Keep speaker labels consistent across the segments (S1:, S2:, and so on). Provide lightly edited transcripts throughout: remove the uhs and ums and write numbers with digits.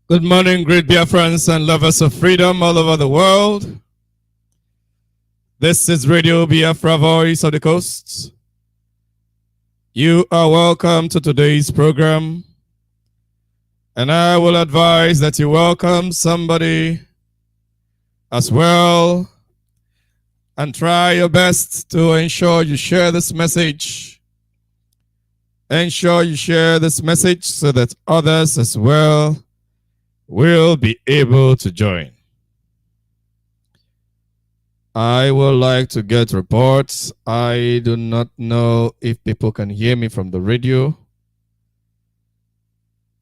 S1: Good morning, great Biafrans and lovers of freedom all over the world. This is Radio Biafra, Voice of the Coast. You are welcome to today's program, and I will advise that you welcome somebody as well and try your best to ensure you share this message. Ensure you share this message so that others as well will be able to join. I would like to get reports. I do not know if people can hear me from the radio.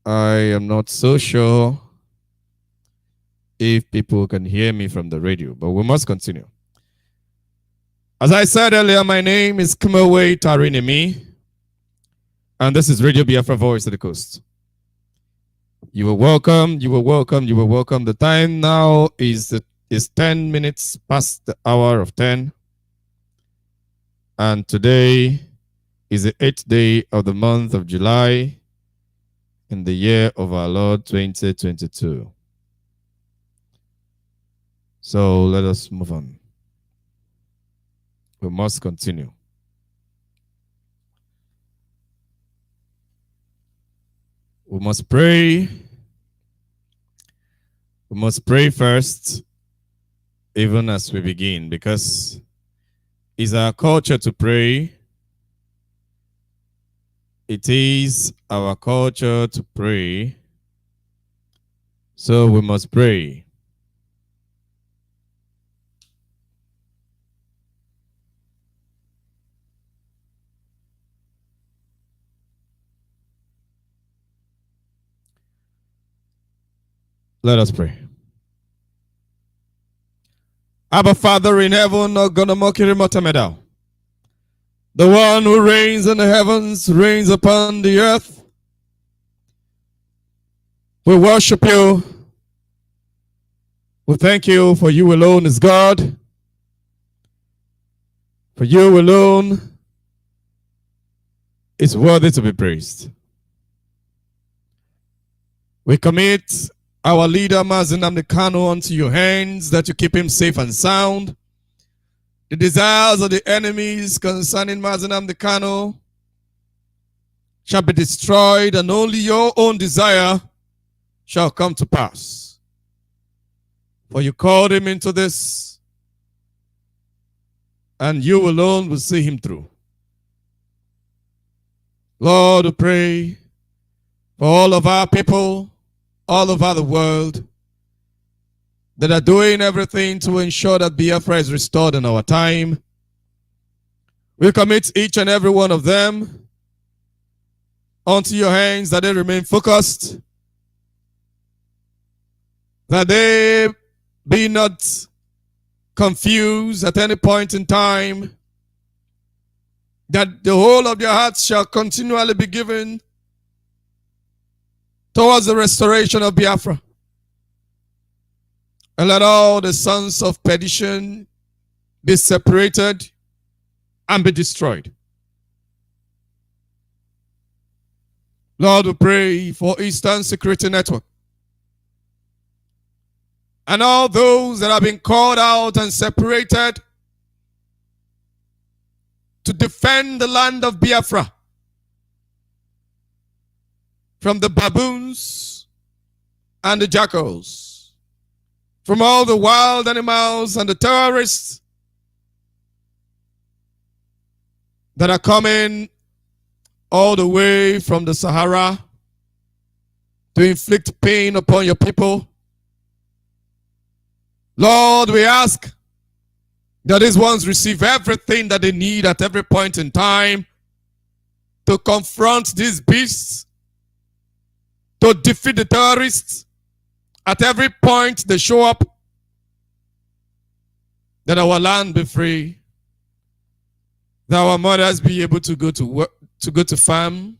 S1: I am not so sure if people can hear me from the radio, but we must continue. As I said earlier, my name is Kumawe Tarinemi, and this is Radio Biafra, Voice of the Coast. You are welcome. You are welcome. You are welcome. The time now is 10 minutes past the hour of 10. And today is the 8th day of the month of July in the year of our Lord 2022. So let us move on. We must continue. We must pray. We must pray first, even as we begin, because it's our culture to pray. It is our culture to pray. So we must pray. Let us pray. Abba, Father in heaven, the one who reigns in the heavens, reigns upon the earth. We worship you. We thank you, for you alone is God. For you alone is worthy to be praised. We commit our leader, Mazi Nnamdi Kanu, unto your hands, that you keep him safe and sound. The desires of the enemies concerning Mazi Nnamdi Kanu shall be destroyed, and only your own desire shall come to pass. For you called him into this, and you alone will see him through. Lord, we pray for all of our people all over the world that are doing everything to ensure that Biafra is restored in our time. We commit each and every one of them onto your hands, that they remain focused, that they be not confused at any point in time, that the whole of their hearts shall continually be given towards the restoration of Biafra. And let all the sons of perdition be separated and be destroyed. Lord, we pray for Eastern Security Network and all those that have been called out and separated to defend the land of Biafra from the baboons and the jackals, from all the wild animals and the terrorists that are coming all the way from the Sahara to inflict pain upon your people. Lord, we ask that these ones receive everything that they need at every point in time to confront these beasts, to defeat the terrorists at every point they show up, that our land be free, that our mothers be able to go to work, to go to farm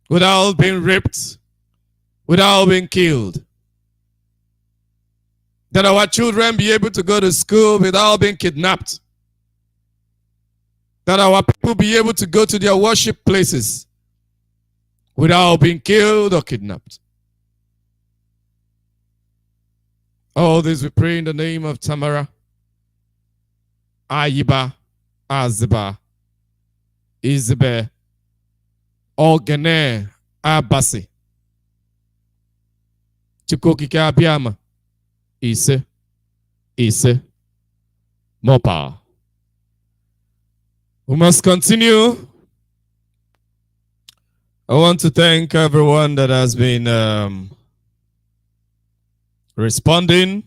S1: without being raped, without being killed, that our children be able to go to school without being kidnapped, that our people be able to go to their worship places without being killed or kidnapped. All this we pray in the name of Tamara, Ayiba, Aziba, Izibe, Ogene, Abasi, Chukokike Abiama, Ise, Mopa. We must continue. I want to thank everyone that has been responding.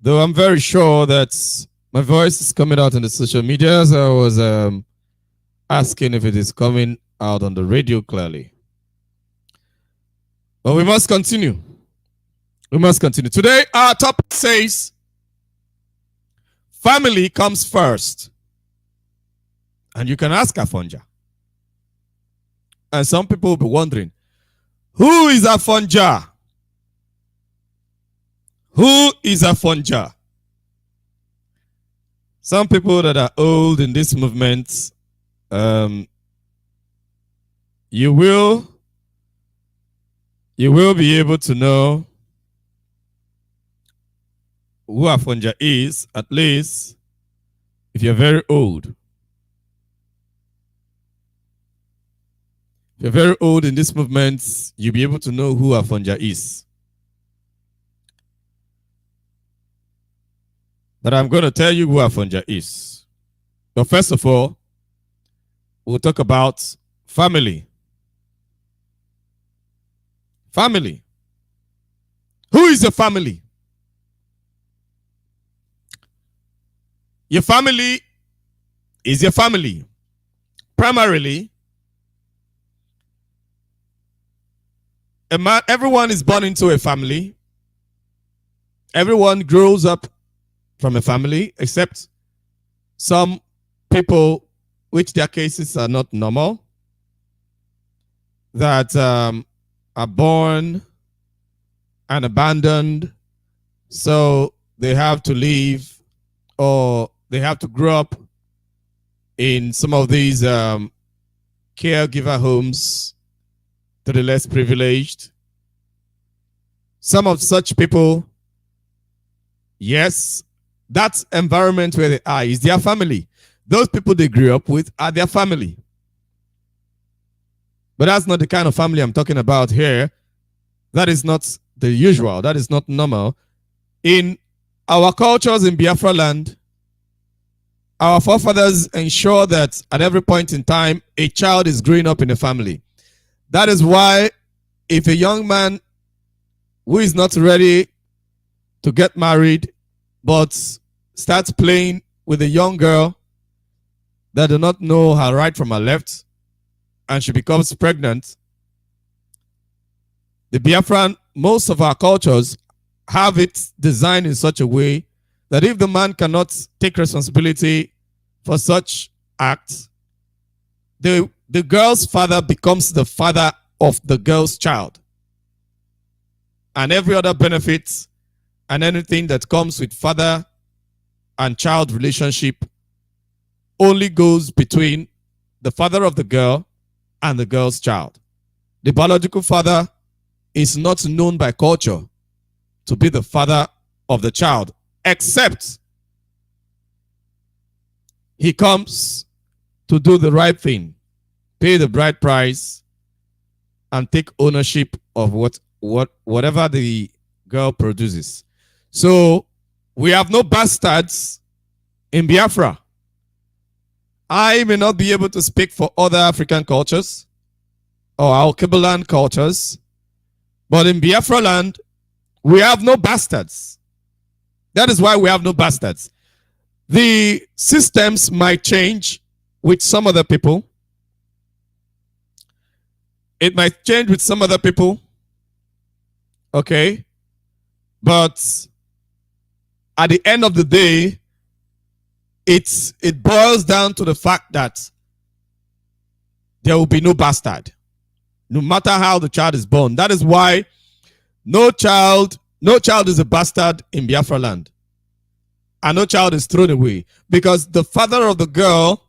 S1: Though I'm very sure that my voice is coming out in the social media, so I was asking if it is coming out on the radio clearly. But we must continue. We must continue. Today, our topic says, family comes first. And you can ask Afonja. And some people will be wondering, who is Afonja? Who is Afonja? Some people that are old in this movement, you will be able to know who Afonja is, at least if you're very old. If you're very old in this movement, you'll be able to know who Afonja is. But I'm going to tell you who Afonja is. But first of all, we'll talk about family. Family. Who is your family? Your family is your family. Primarily, everyone is born into a family. Everyone grows up from a family, except some people, which their cases are not normal, that are born and abandoned, so they have to leave, or they have to grow up in some of these caregiver homes to the less privileged. Some of such people, yes, that environment where they are is their family. Those people they grew up with are their family. But that's not the kind of family I'm talking about here. That is not the usual. That is not normal. In our cultures in Biafra land, our forefathers ensure that at every point in time, a child is growing up in a family. That is why if a young man who is not ready to get married, but starts playing with a young girl that does not know her right from her left, and she becomes pregnant, the Biafran, most of our cultures have it designed in such a way that if the man cannot take responsibility for such acts, the girl's father becomes the father of the girl's child. And every other benefit and anything that comes with father and child relationship only goes between the father of the girl and the girl's child. The biological father is not known by culture to be the father of the child, except he comes to do the right thing, pay the bride price, and take ownership of whatever the girl produces. So we have no bastards in Biafra. I may not be able to speak for other African cultures or our Kibuland cultures, but in Biafra land, we have no bastards. That is why we have no bastards. The systems might change with some other people. It might change with some other people. Okay. But at the end of the day, it boils down to the fact that there will be no bastard, no matter how the child is born. That is why no child is a bastard in Biafra land, and no child is thrown away, because the father of the girl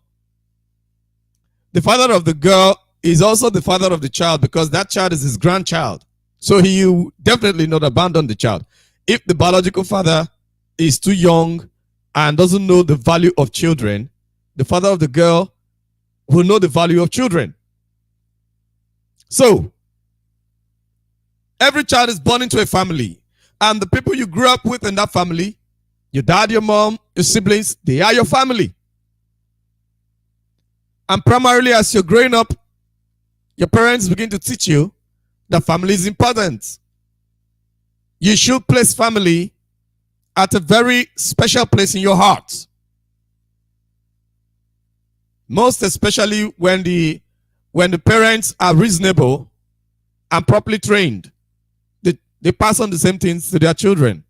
S1: is also the father of the child, because that child is his grandchild. So he will definitely not abandon the child. If the biological father is too young and doesn't know the value of children, the father of the girl will know the value of children. So, every child is born into a family, and the people you grew up with in that family, your dad, your mom, your siblings, they are your family. And primarily, as you're growing up, your parents begin to teach you that family is important. You should place family at a very special place in your heart. Most especially when the parents are reasonable and properly trained. They pass on the same things to their children.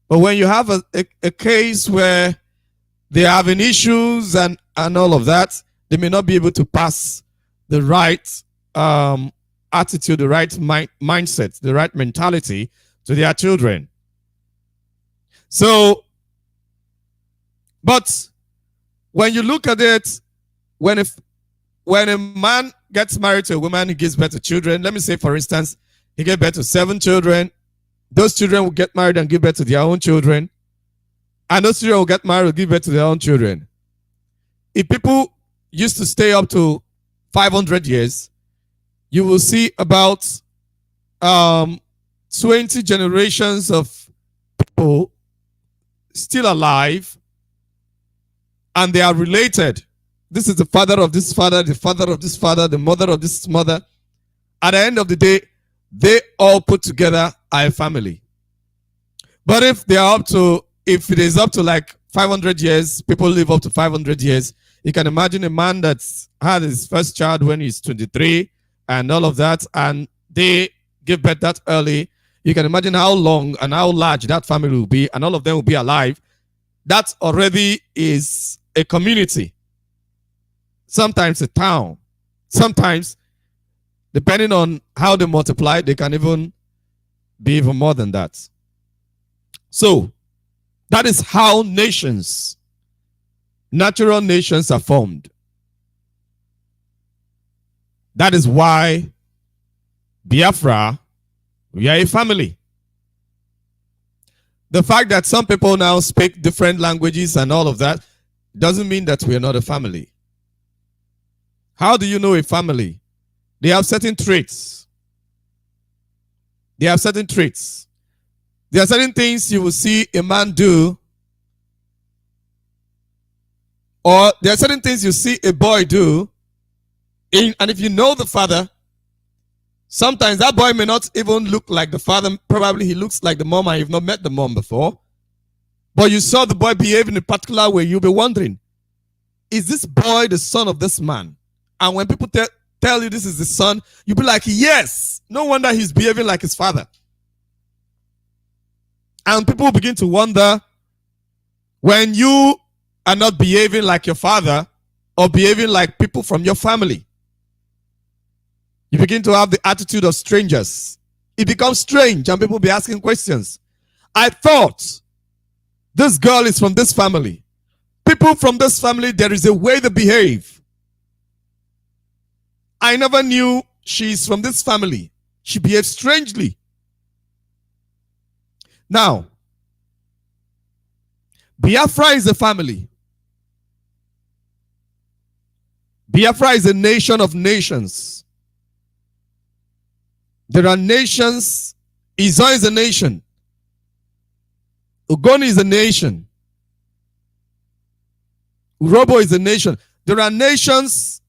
S1: But when you have a case where they're having issues and all of that, they may not be able to pass the right attitude, the right mindset, the right mentality to their children. So, but when you look at it, when a man gets married to a woman, he gives birth to children. Let me say, for instance, he gave birth to 7 children. Those children will get married and give birth to their own children. And those children will get married and give birth to their own children. If people used to stay up to 500 years, you will see about 20 generations of people still alive, and they are related. This is the father of this father, the father of this father, the mother of this mother. At the end of the day, they all put together are a family. But if it is up to like 500 years, people live up to 500 years, you can imagine a man that's had his first child when he's 23 and all of that, and they give birth that early. You can imagine how long and how large that family will be, and all of them will be alive. That already is a community. Sometimes a town. Sometimes, depending on how they multiply, they can even be even more than that. So, that is how nations, natural nations, are formed. That is why Biafra, we are a family. The fact that some people now speak different languages and all of that doesn't mean that we are not a family. How do you know a family? They have certain traits. They have certain traits. There are certain things you will see a man do, or there are certain things you see a boy do, and if you know the father, sometimes that boy may not even look like the father. Probably he looks like the mom, and you've not met the mom before. But you saw the boy behave in a particular way. You'll be wondering, is this boy the son of this man? And when people tell you this is the son, you'll be like, yes. No wonder he's behaving like his father. And people begin to wonder, when you are not behaving like your father or behaving like people from your family, you begin to have the attitude of strangers. It becomes strange and people be asking questions. I thought this girl is from this family. People from this family, there is a way they behave. I never knew she's from this family. She behaves strangely. Now, Biafra is a family. Biafra is a nation of nations. There are nations. Izon is a nation. Ugoni is a nation. Urobo is a nation. There are nations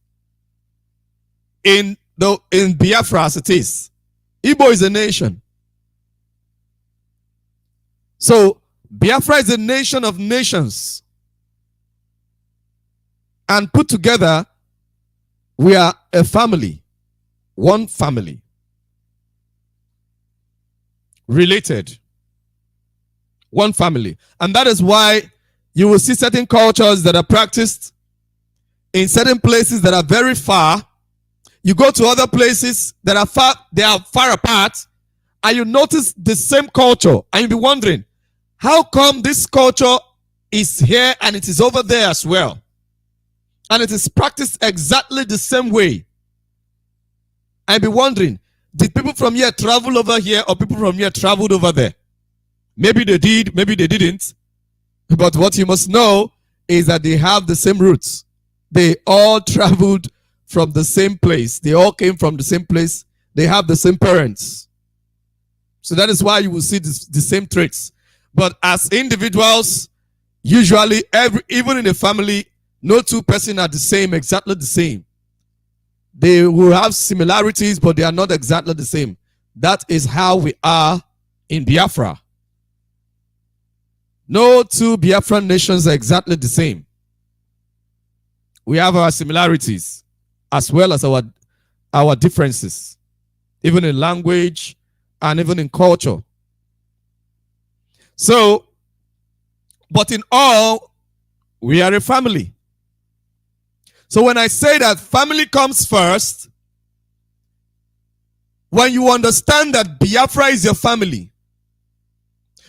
S1: in Biafra as it is. Igbo is a nation. So Biafra is a nation of nations. And put together, we are a family. One family. Related. One family. And that is why you will see certain cultures that are practiced in certain places that are very far. You go to other places that are far, they are far apart, and you notice the same culture, and you'll be wondering, how come this culture is here and it is over there as well? And it is practiced exactly the same way. And you'll be wondering, Did people from here travel over here or people from here traveled over there? Maybe they did, maybe they didn't. But what you must know is that they have the same roots. They all traveled from the same place. They all came from the same place. They have the same parents. So that is why you will see the same traits. But as individuals, usually even in a family, no two persons are the same, exactly the same. They will have similarities, but they are not exactly the same. That is how we are in Biafra. No two Biafran nations are exactly the same. We have our similarities as well as our differences, even in language and even in culture. So, but in all, we are a family. So when I say that family comes first, when you understand that Biafra is your family,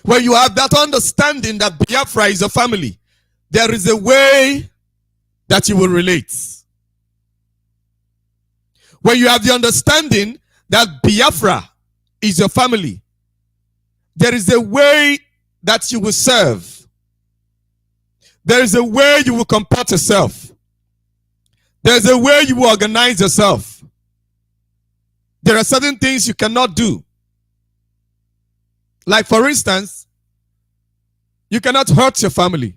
S1: when you have that understanding that Biafra is your family, there is a way that you will relate. When you have the understanding that Biafra is your family, there is a way that you will serve. There is a way you will comport yourself. There's a way you will organize yourself. There are certain things you cannot do. Like, for instance, you cannot hurt your family.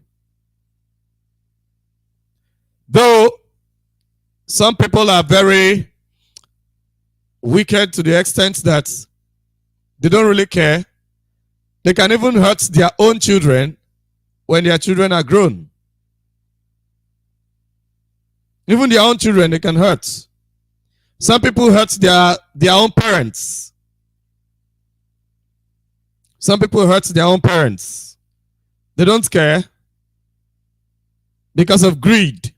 S1: Though some people are very wicked to the extent that they don't really care. They can even hurt their own children when their children are grown. Even their own children, they can hurt. Some people hurt their own parents. Some people hurt their own parents. They don't care because of greed.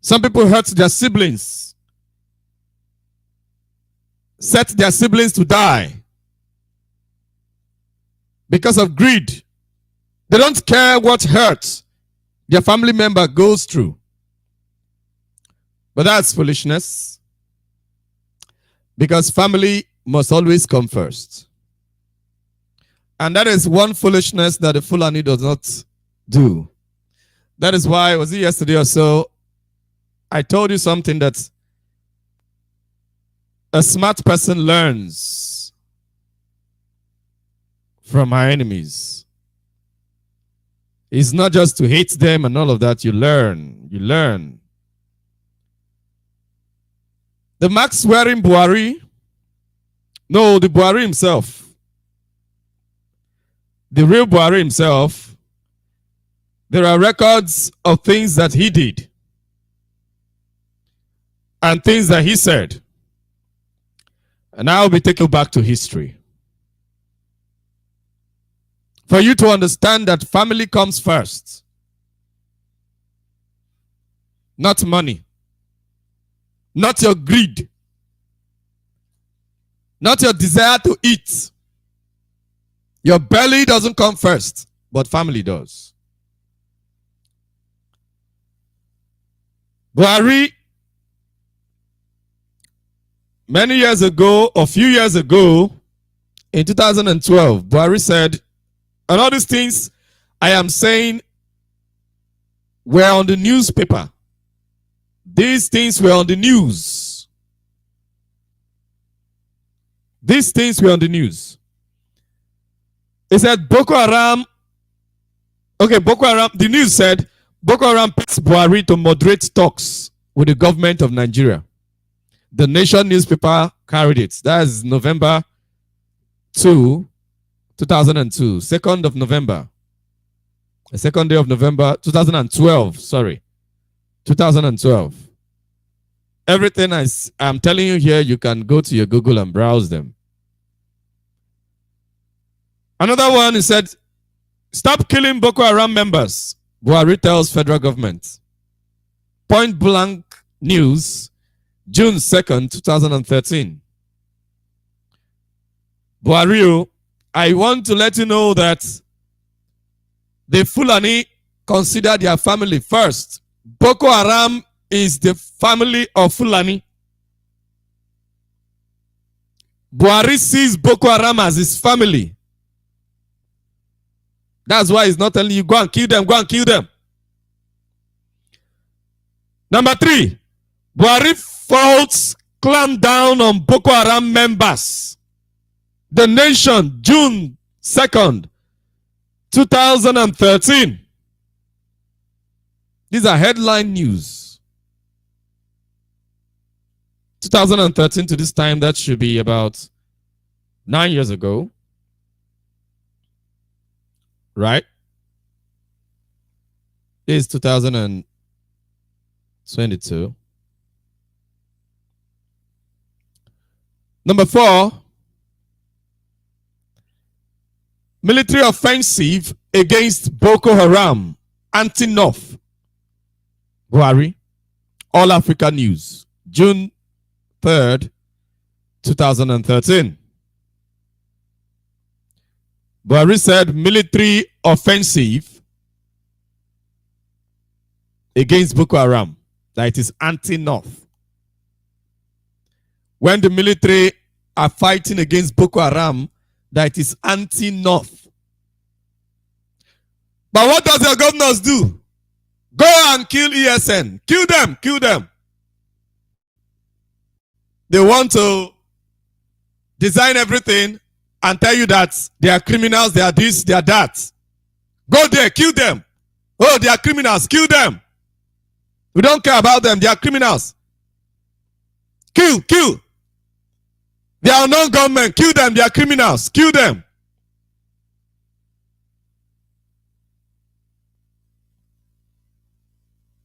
S1: Some people hurt their siblings, set their siblings to die because of greed. They don't care what hurt their family member goes through. But that's foolishness, because family must always come first. And that is one foolishness that the Fulani does not do. That is why, was it yesterday or so, I told you something that a smart person learns from her enemies. It's not just to hate them and all of that. You learn. You learn. The Max wearing Buhari, no, the Buhari himself, the real Buhari himself, there are records of things that he did and things that he said. And I will be taken back to history. For you to understand that family comes first. Not money. Not your greed. Not your desire to eat. Your belly doesn't come first, but family does. Buhari, many years ago, a few years ago, in 2012, Buhari said, and all these things I am saying were on the newspaper. These things were on the news. These things were on the news. He said Boko Haram, the news said Boko Haram pays Buhari to moderate talks with the government of Nigeria. The Nation newspaper carried it. That is November 2, 2002. 2nd of November. The second day of November, 2012. Sorry. 2012. Everything I'm telling you here, you can go to your Google and browse them. Another one, he said, stop killing Boko Haram members. Buhari tells federal government. Point blank news, June 2nd, 2013. Buhari, I want to let you know that the Fulani consider their family first. Boko Haram is the family of Fulani. Buhari sees Boko Haram as his family. That's why he's not telling you, go and kill them, go and kill them. Number 3, Buhari faults clamp down on Boko Haram members. The Nation, June 2nd, 2013. These are headline news. 2013 to this time, that should be about 9 years ago. Right? This is 2022. Number 4, military offensive against Boko Haram, anti-North. Buhari, All Africa News, June 3rd, 2013. Buhari said military offensive against Boko Haram, that it is anti-North. When the military are fighting against Boko Haram, that it is anti-North. But what does your governors do? Go and kill ESN. Kill them, kill them. They want to design everything and tell you that they are criminals, they are this, they are that. Go there, kill them. Oh, they are criminals, kill them. We don't care about them, they are criminals. Kill, kill. They are non-government, kill them, they are criminals, kill them.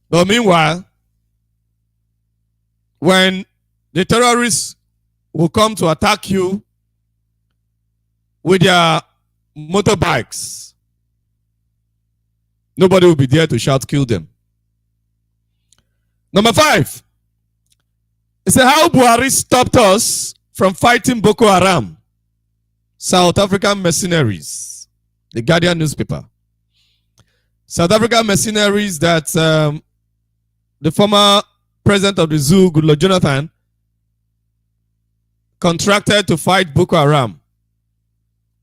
S1: But meanwhile, when the terrorists will come to attack you with their motorbikes, nobody will be there to shout, kill them. Number 5, it's how Buhari stopped us from fighting Boko Haram. South African mercenaries, the Guardian newspaper. South African mercenaries that the former president of the zoo, Goodluck Jonathan, contracted to fight Boko Haram.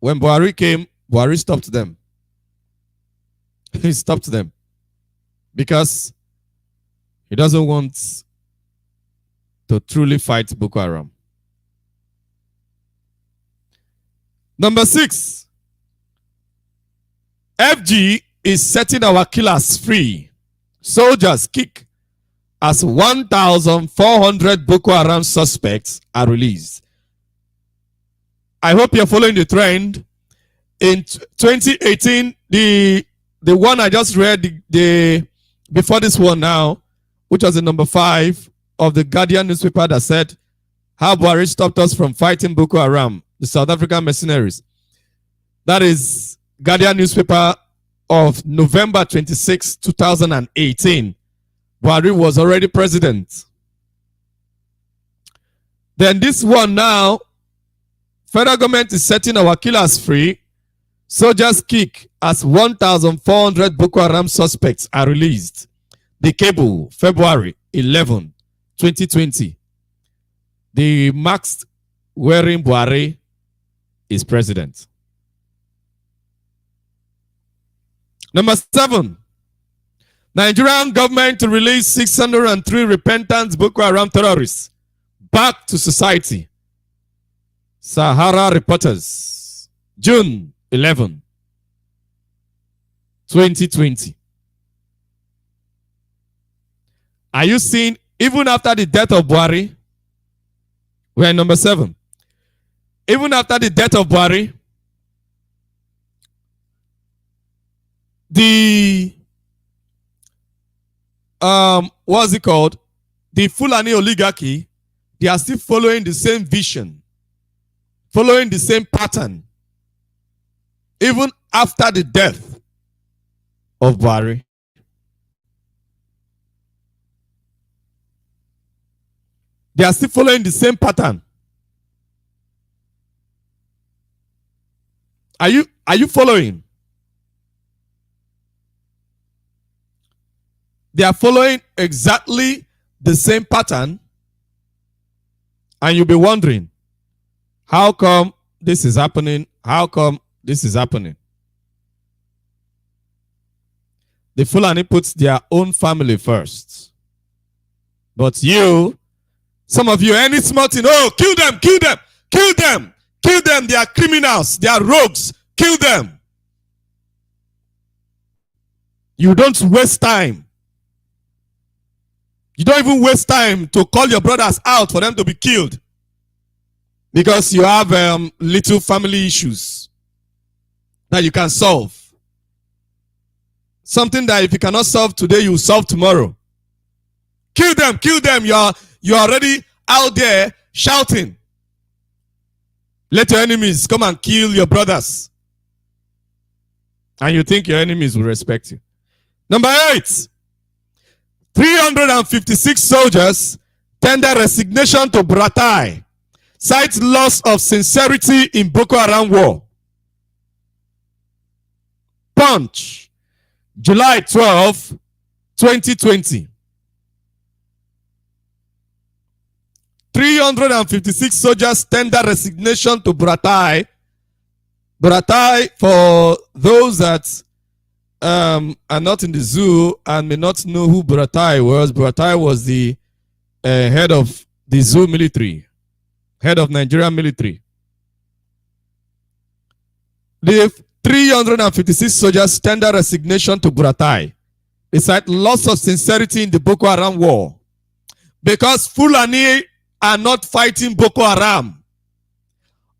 S1: When Buhari came, Buhari stopped them. He stopped them because he doesn't want to truly fight Boko Haram. Number 6, FG is setting our killers free. Soldiers kick as 1,400 Boko Haram suspects are released. I hope you're following the trend. In 2018, the one I just read before this one now, which was the number 5 of the Guardian newspaper that said how Buhari stopped us from fighting Boko Haram, the South African mercenaries. That is Guardian newspaper of November 26, 2018. Buhari was already president. Then this one now, federal government is setting our killers free. Soldiers kick as 1,400 Boko Haram suspects are released. The cable, February 11, 2020. The mask wearing Buhari is president. Number 7, Nigerian government to release 603 repentant Boko Haram terrorists back to society. Sahara Reporters, June 11, 2020. Are you seeing, even after the death of Buhari, we're number 7. Even after the death of Buhari, the what's it called? The Fulani oligarchy, they are still following the same vision, following the same pattern, even after the death of Buhari. They are still following the same pattern. Are you following? They are following exactly the same pattern, and you'll be wondering, How come this is happening? How come this is happening? The Fulani puts their own family first. But you, some of you, any small thing, oh, kill them, kill them, kill them, kill them. They are criminals, they are rogues, kill them. You don't waste time. You don't even waste time to call your brothers out for them to be killed because you have little family issues that you can solve. Something that if you cannot solve today, you will solve tomorrow. Kill them, kill them. You're already out there shouting. Let your enemies come and kill your brothers. And you think your enemies will respect you. Number 8. 356 soldiers tender resignation to Buratai. Cites loss of sincerity in Boko Haram war. Punch. July 12, 2020. 356 soldiers tender resignation to Buratai. Buratai, for those that are not in the zoo and may not know who Buratai was the head of the zoo military, head of Nigerian military. The 356 soldiers tender resignation to Buratai. They cite loss of sincerity in the Boko Haram war because Fulani are not fighting Boko Haram.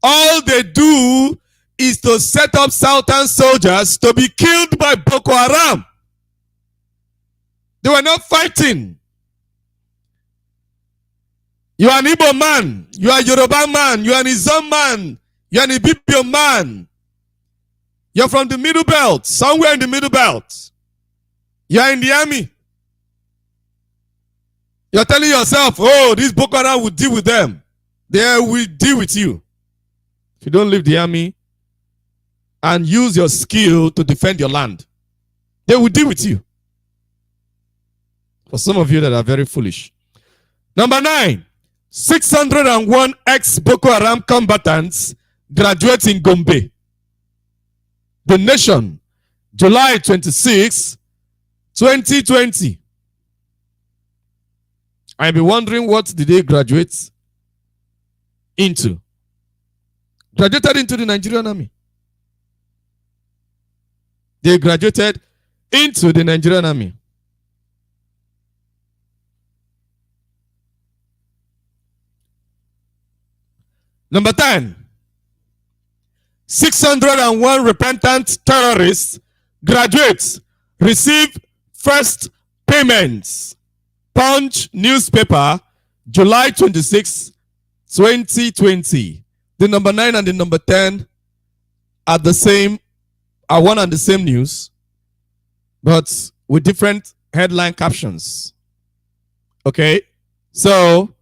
S1: All they do is to set up Southern soldiers to be killed by Boko Haram. They were not fighting. You are an Igbo man. You are a Yoruba man. You are an Izom man. You are an Ibibio man. You're from the Middle Belt, somewhere in the Middle Belt. You are in the army. You're telling yourself, oh, this Boko Haram will deal with them. They will deal with you. If you don't leave the army and use your skill to defend your land, they will deal with you. For some of you that are very foolish. Number 9, 601 ex-Boko Haram combatants graduate in Gombe. The Nation, July 26, 2020. I'll be wondering, what did they graduate into? Graduated into the Nigerian army. They graduated into the Nigerian army. Number 10. 601 repentant terrorists, graduates, receive first payments. Punch newspaper, July 26, 2020. The number 9 and the number 10 are one and the same news, but with different headline captions. Okay? So,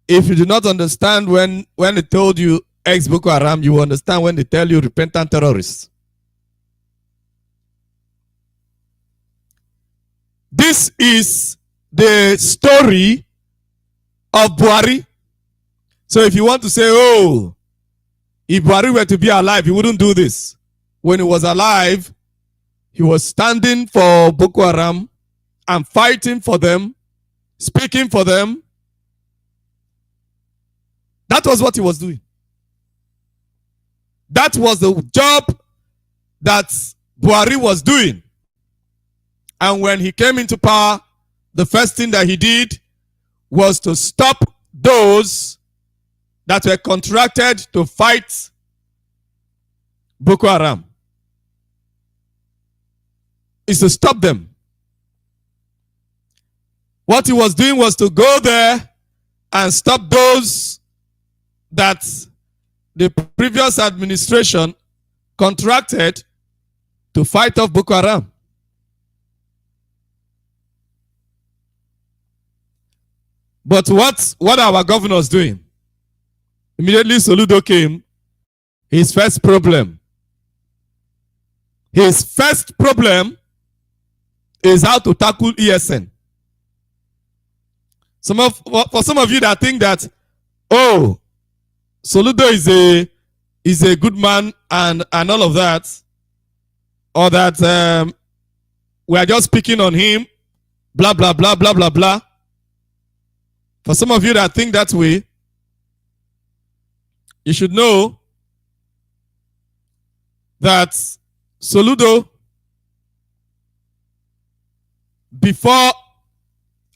S1: if you do not understand when they told you ex-Boko Haram, you will understand when they tell you repentant terrorists. This is the story of Buhari. So if you want to say, oh, if Buhari were to be alive, he wouldn't do this. When he was alive, he was standing for Boko Haram and fighting for them, speaking for them. That was what he was doing. That was the job that Buhari was doing. And when he came into power, the first thing that he did was to stop those that were contracted to fight Boko Haram. Is to stop them. What he was doing was to go there and stop those that the previous administration contracted to fight off Boko Haram. But what are our governors doing? Immediately Soludo came, his first problem is how to tackle ESN. For some of you that think that, oh, Soludo is a good man and all of that, or that we are just picking on him, blah blah blah blah blah blah. For some of you that think that way, you should know that Soludo, before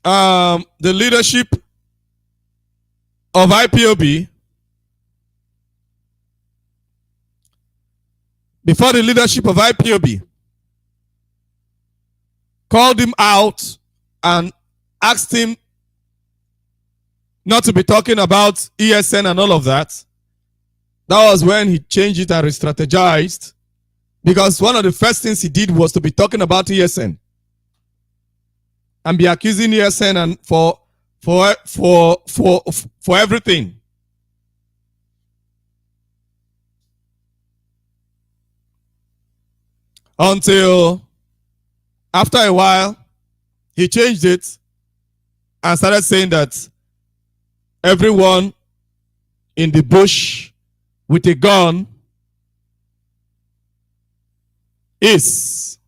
S1: the leadership of IPOB, called him out and asked him not to be talking about ESN and all of that. That was when he changed it and re-strategized, because one of the first things he did was to be talking about ESN and be accusing ESN and for everything. Until after a while, he changed it and started saying that everyone in the bush with a gun is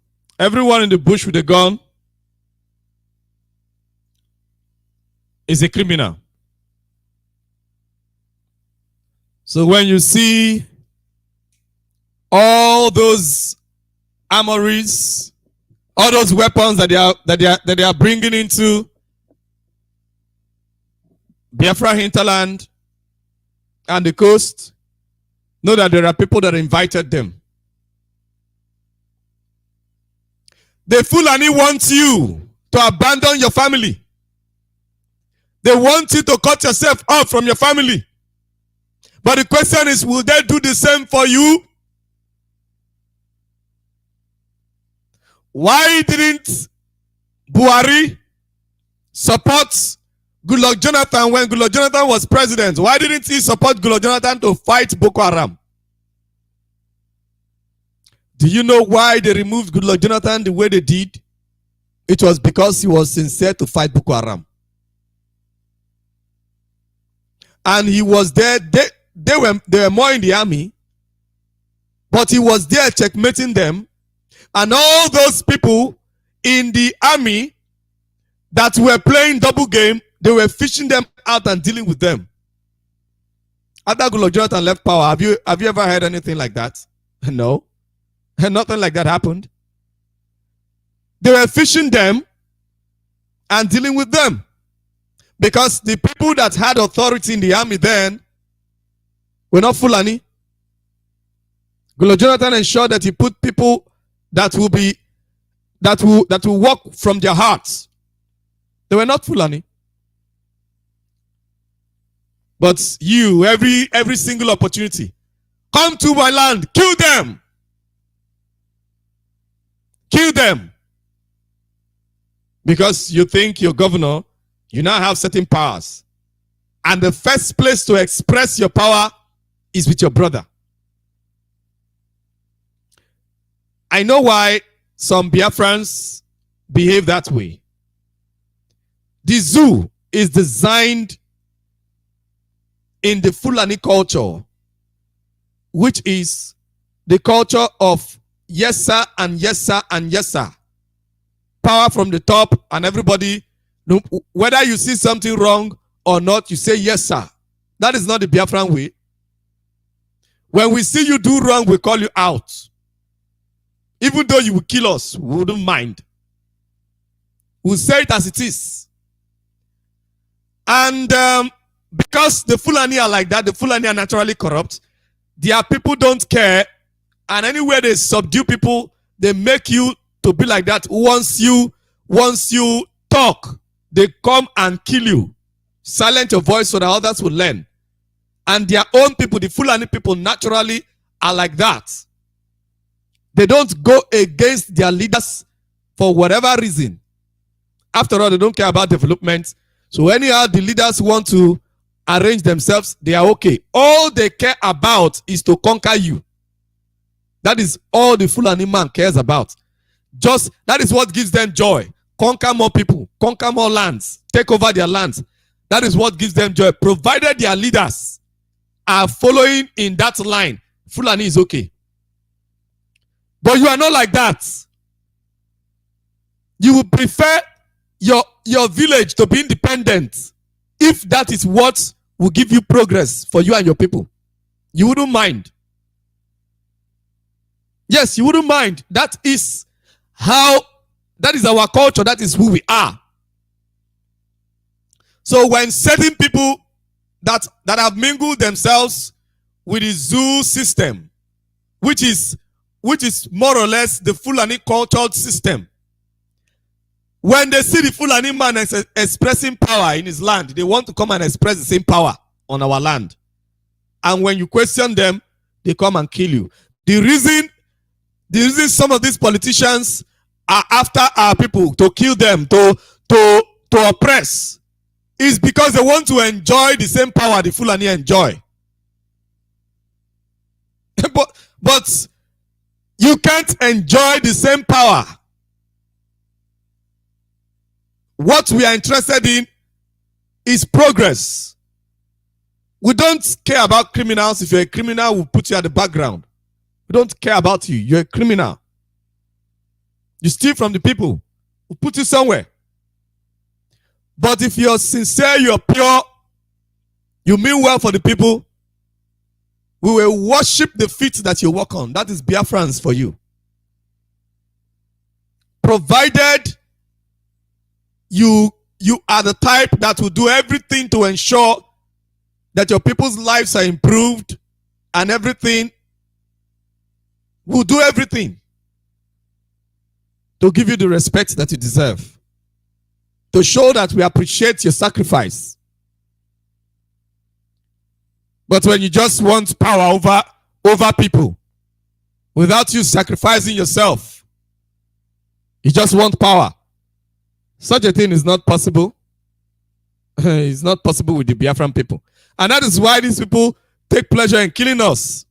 S1: a criminal. So when you see all those armories, all those weapons that they are bringing into Biafra hinterland and the coast, know that there are people that invited them. The Fulani want you to abandon your family. They want you to cut yourself off from your family. But the question is, will they do the same for you? Why didn't Buhari support Goodluck Jonathan when Goodluck Jonathan was president? Why didn't he support Goodluck Jonathan to fight Boko Haram? Do you know why they removed Goodluck Jonathan the way they did? It was because he was sincere to fight Boko Haram. And he was there. They were more in the army, but he was there checkmating them. And all those people in the army that were playing double game, they were fishing them out and dealing with them. After Goodluck Jonathan left power, have you ever heard anything like that? No. Nothing like that happened. They were fishing them and dealing with them. Because the people that had authority in the army then were not Fulani. Goodluck Jonathan ensured that he put people that will walk from their hearts. They were not Fulani. But you, every single opportunity, come to my land, kill them. Kill them. Because you think you're governor, you now have certain powers. And the first place to express your power is with your brother. I know why some Biafrans behave that way. The zoo is designed in the Fulani culture, which is the culture of yes sir and yes sir and yes sir. Power from the top, and everybody, whether you see something wrong or not, you say yes sir. That is not the Biafran way. When we see you do wrong, we call you out. Even though you will kill us, we wouldn't mind. We'll say it as it is. And because the Fulani are like that, the Fulani are naturally corrupt. Their people don't care. And anywhere they subdue people, they make you to be like that. Once you talk, they come and kill you. Silence your voice so that others will learn. And their own people, the Fulani people, naturally are like that. They don't go against their leaders for whatever reason. After all, they don't care about development. So anyhow, the leaders want to arrange themselves, they are okay. All they care about is to conquer you. That is all the Fulani man cares about. Just that is what gives them joy. Conquer more people, conquer more lands, take over their lands. That is what gives them joy, provided their leaders are following in that line, Fulani is okay. But you are not like that. You would prefer your village to be independent if that is what will give you progress for you and your people. You wouldn't mind. Yes, you wouldn't mind. That is our culture. That is who we are. So when certain people that have mingled themselves with the zoo system, which is more or less the Fulani cultured system, when they see the Fulani man expressing power in his land, they want to come and express the same power on our land. And when you question them, they come and kill you. The reason some of these politicians are after our people to kill them, to oppress, is because they want to enjoy the same power the Fulani enjoy. but you can't enjoy the same power. What we are interested in is progress. We don't care about criminals. If you're a criminal, we'll put you at the background. We don't care about you. You're a criminal. You steal from the people. We'll put you somewhere. But if you're sincere, you're pure, you mean well for the people, we will worship the feet that you walk on. That is Biafrans for you. Provided you are the type that will do everything to ensure that your people's lives are improved and everything, will do everything to give you the respect that you deserve, to show that we appreciate your sacrifice. But when you just want power over people without you sacrificing yourself, you just want power. Such a thing is not possible. It's not possible with the Biafran people. And that is why these people take pleasure in killing us.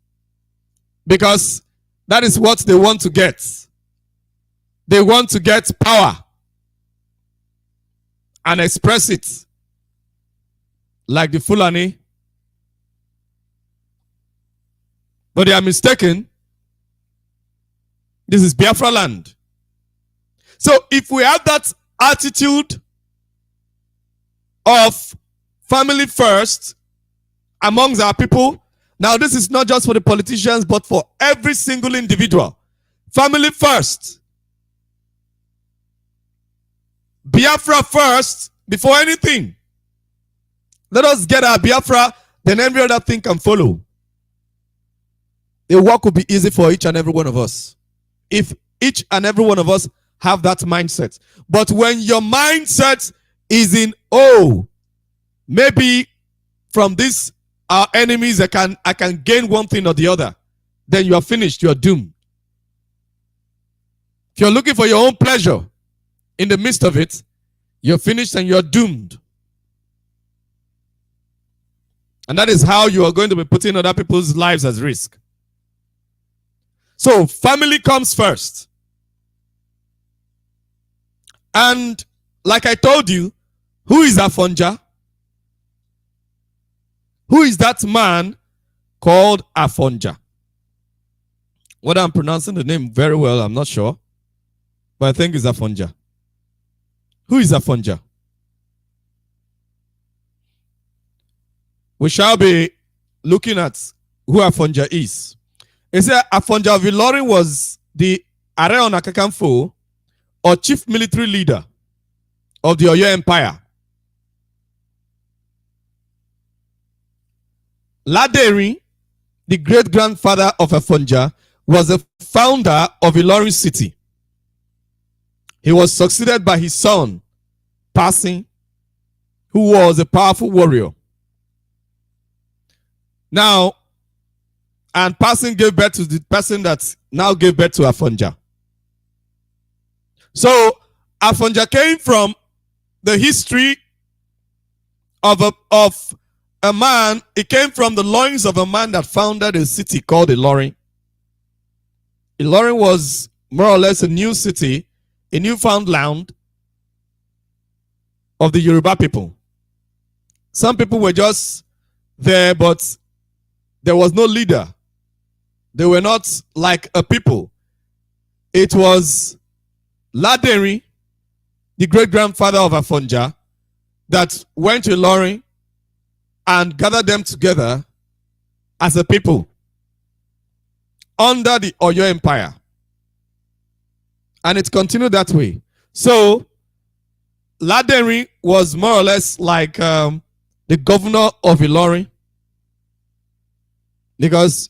S1: Because that is what they want to get. They want to get power and express it like the Fulani. But they are mistaken. This is Biafra land. So if we have that attitude of family first amongst our people, now this is not just for the politicians, but for every single individual. Family first. Biafra first before anything. Let us get our Biafra, then every other thing can follow. The work will be easy for each and every one of us if each and every one of us have that mindset. But when your mindset is in, oh, maybe from this our enemies I can gain one thing or the other, then you are finished, you are doomed. If you're looking for your own pleasure in the midst of it, you're finished and you're doomed. And that is how you are going to be putting other people's lives at risk. So family comes first. And like I told you, who is Afonja? Who is that man called Afonja? Whether I'm pronouncing the name very well, I'm not sure. But I think it's Afonja. Who is Afonja? We shall be looking at who Afonja is. It said Afonja of Ilorin was the Are Ona Kakanfo, or chief military leader of the Oyo Empire. Laderi, the great-grandfather of Afonja, was the founder of Ilorin city. He was succeeded by his son, Passing, who was a powerful warrior. Now, and Passing gave birth to the person that now gave birth to Afonja. So, Afonja came from the history of a man. It came from the loins of a man that founded a city called Ilorin. Ilorin was more or less a new city, a newfound land of the Yoruba people. Some people were just there, but there was no leader. They were not like a people. It was Laderi, the great-grandfather of Afonja, that went to Ilorin and gathered them together as a people under the Oyo Empire. And it continued that way. So, Laderi was more or less like the governor of Ilorin, because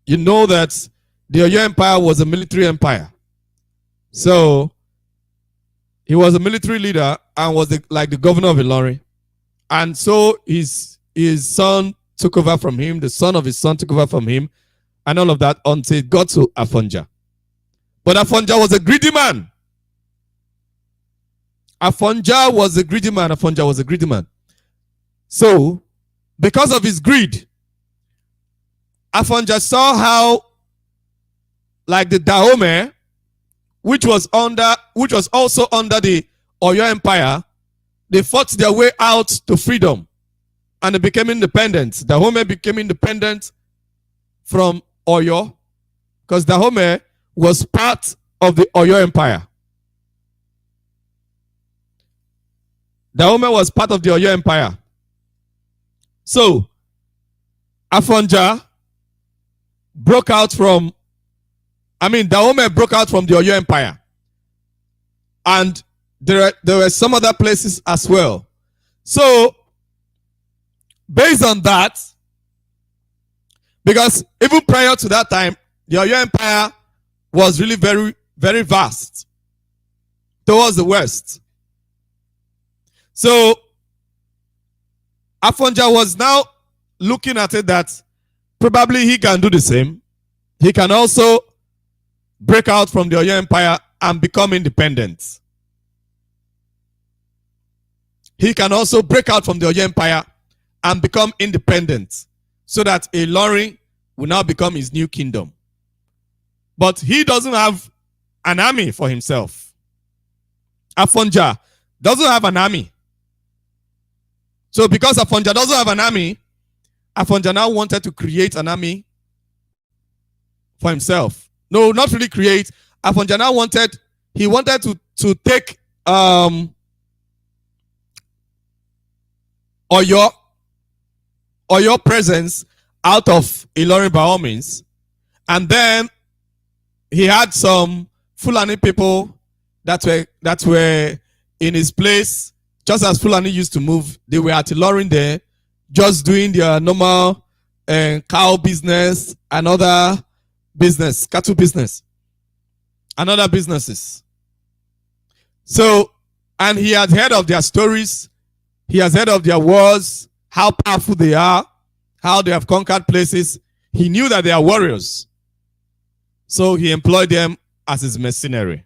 S1: you know that the Oyo Empire was a military empire. So, he was a military leader and was like the governor of Ilorin. And so his son took over from him, the son of his son took over from him, and all of that until it got to Afonja. But Afonja was a greedy man. Afonja was a greedy man. Afonja was a greedy man. So, because of his greed, Afonja saw how, like the Dahomey, which was also under the Oyo Empire, they fought their way out to freedom and they became independent. Dahomey became independent from Oyo because Dahomey was part of the Oyo Empire. Dahomey was part of the Oyo Empire. So, Afonja broke out from, Dahomey broke out from the Oyo Empire. And there were some other places as well. So, based on that, because even prior to that time, the Oyo Empire was really very, very vast towards the west. So, Afonja was now looking at it that probably he can do the same. He can also break out from the Oyo Empire and become independent. He can also break out from the Oyo Empire and become independent so that Ilorin will now become his new kingdom. But he doesn't have an army for himself. Afonja doesn't have an army. So because Afonja doesn't have an army, Afonja now wanted to create an army for himself. No, not really create. Afonja now wanted to take Oyo presence out of Ilorin by all means. And then he had some Fulani people that were in his place, just as Fulani used to move. They were at Ilorin there, just doing their normal cow business and other business, cattle business, and other businesses. So, and he had heard of their stories. He has heard of their wars, how powerful they are, how they have conquered places. He knew that they are warriors. So he employed them as his mercenary.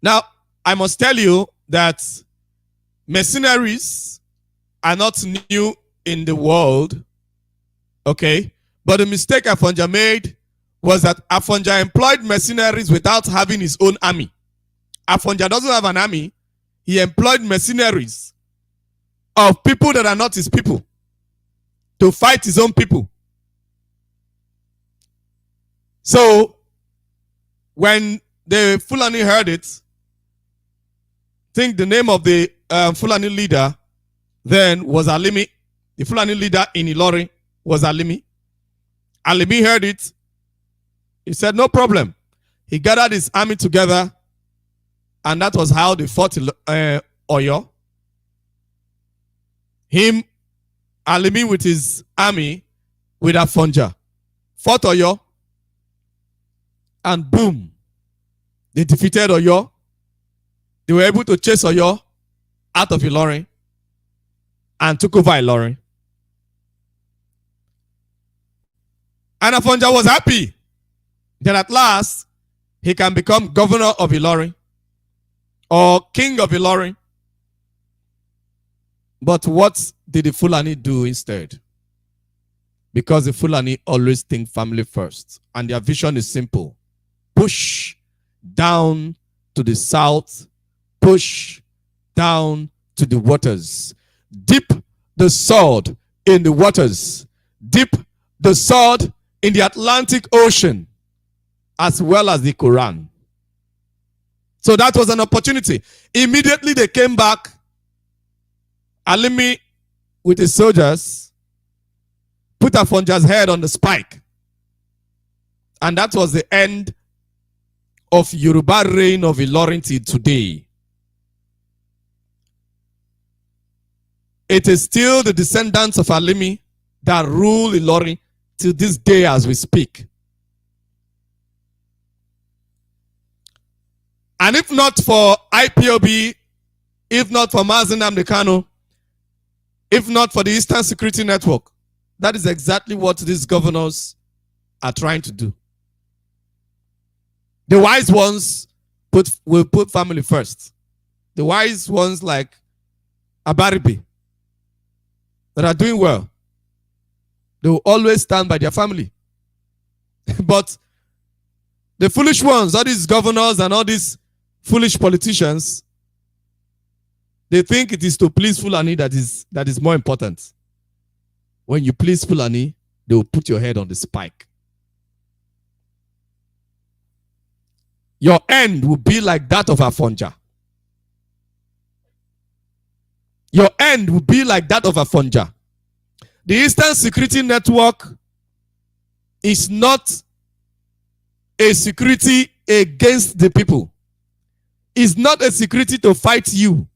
S1: Now, I must tell you that mercenaries are not new in the world, okay? But the mistake Afonja made was that Afonja employed mercenaries without having his own army. Afonja doesn't have an army. He employed mercenaries of people that are not his people to fight his own people. So, when the Fulani heard it, I think the name of the Fulani leader then was Alimi. The Fulani leader in Ilorin was Alimi. Alimi heard it. He said, no problem. He gathered his army together, and that was how they fought Oyo. Him, Alimi with his army, with Afonja, fought Oyo, and boom, they defeated Oyo. They were able to chase Oyo out of Ilorin and took over Ilorin. And Afonja was happy that at last he can become governor of Ilorin or king of Ilorin. But what did the Fulani do instead? Because the Fulani always think family first, and their vision is simple. Push down to the south, push down to the waters. Dip the sword in the waters. Dip the sword in the Atlantic Ocean as well as the Quran. So that was an opportunity. Immediately they came back. Alimi with his soldiers put Afonja's head on the spike. And that was the end of Yoruba reign of Ilorin till today. It is still the descendants of Alimi that rule Ilorin till this day as we speak. And if not for IPOB, if not for Mazi Nnamdi Kanu, if not for the Eastern Security Network, that is exactly what these governors are trying to do. The wise ones will put family first. The wise ones like Abaribe that are doing well, they will always stand by their family. But the foolish ones, all these governors and all these foolish politicians, they think it is to please Fulani that is more important. When you please Fulani, they will put your head on the spike. Your end will be like that of Afonja. Your end will be like that of Afonja. The Eastern Security Network is not a security against the people. It's not a security to fight you.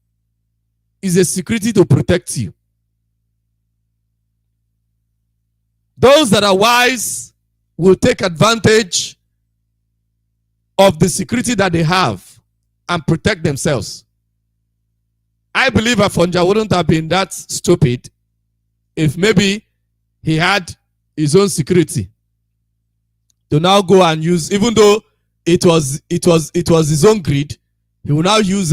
S1: It's a security to protect you. Those that are wise will take advantage of the security that they have and protect themselves. I believe Afonja wouldn't have been that stupid if maybe he had his own security to now go and use, even though it was his own greed, he will now use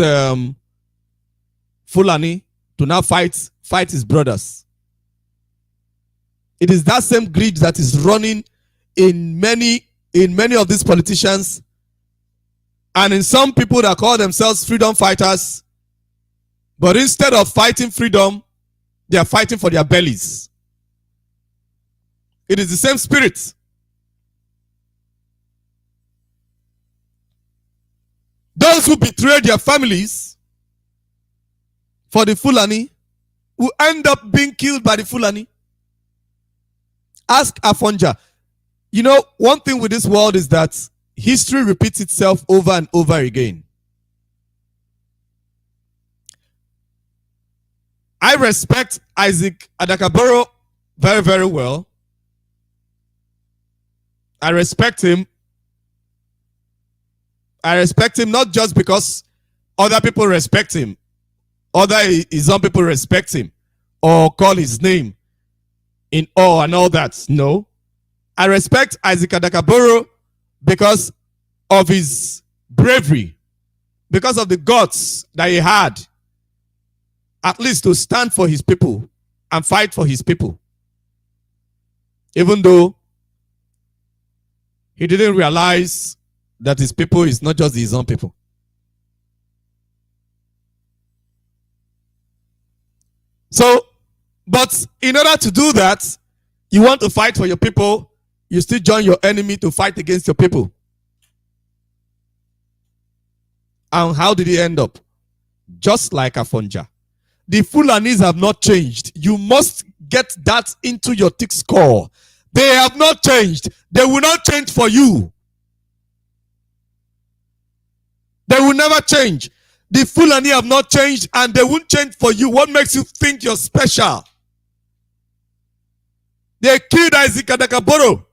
S1: Fulani to now fight his brothers. It is that same greed that is running in many of these politicians and in some people that call themselves freedom fighters, but instead of fighting freedom, they are fighting for their bellies. It is the same spirit. Those who betray their families for the Fulani will end up being killed by the Fulani. Ask Afonja. You know, one thing with this world is that history repeats itself over and over again. I respect Isaac Adakaboro very, very well. I respect him. I respect him not just because other people respect him, his own people respect him or call his name in awe and all that. No. I respect Isaac Adakaboro because of his bravery, because of the guts that he had, at least to stand for his people and fight for his people. Even though he didn't realize that his people is not just his own people. So, but in order to do that, you want to fight for your people, you still join your enemy to fight against your people. And how did he end up? Just like Afonja. The Fulanis have not changed. You must get that into your thick skull. They have not changed. They will not change for you. They will never change. The Fulani have not changed and they won't change for you. What makes you think you're special? They killed Isaac Adakaboro.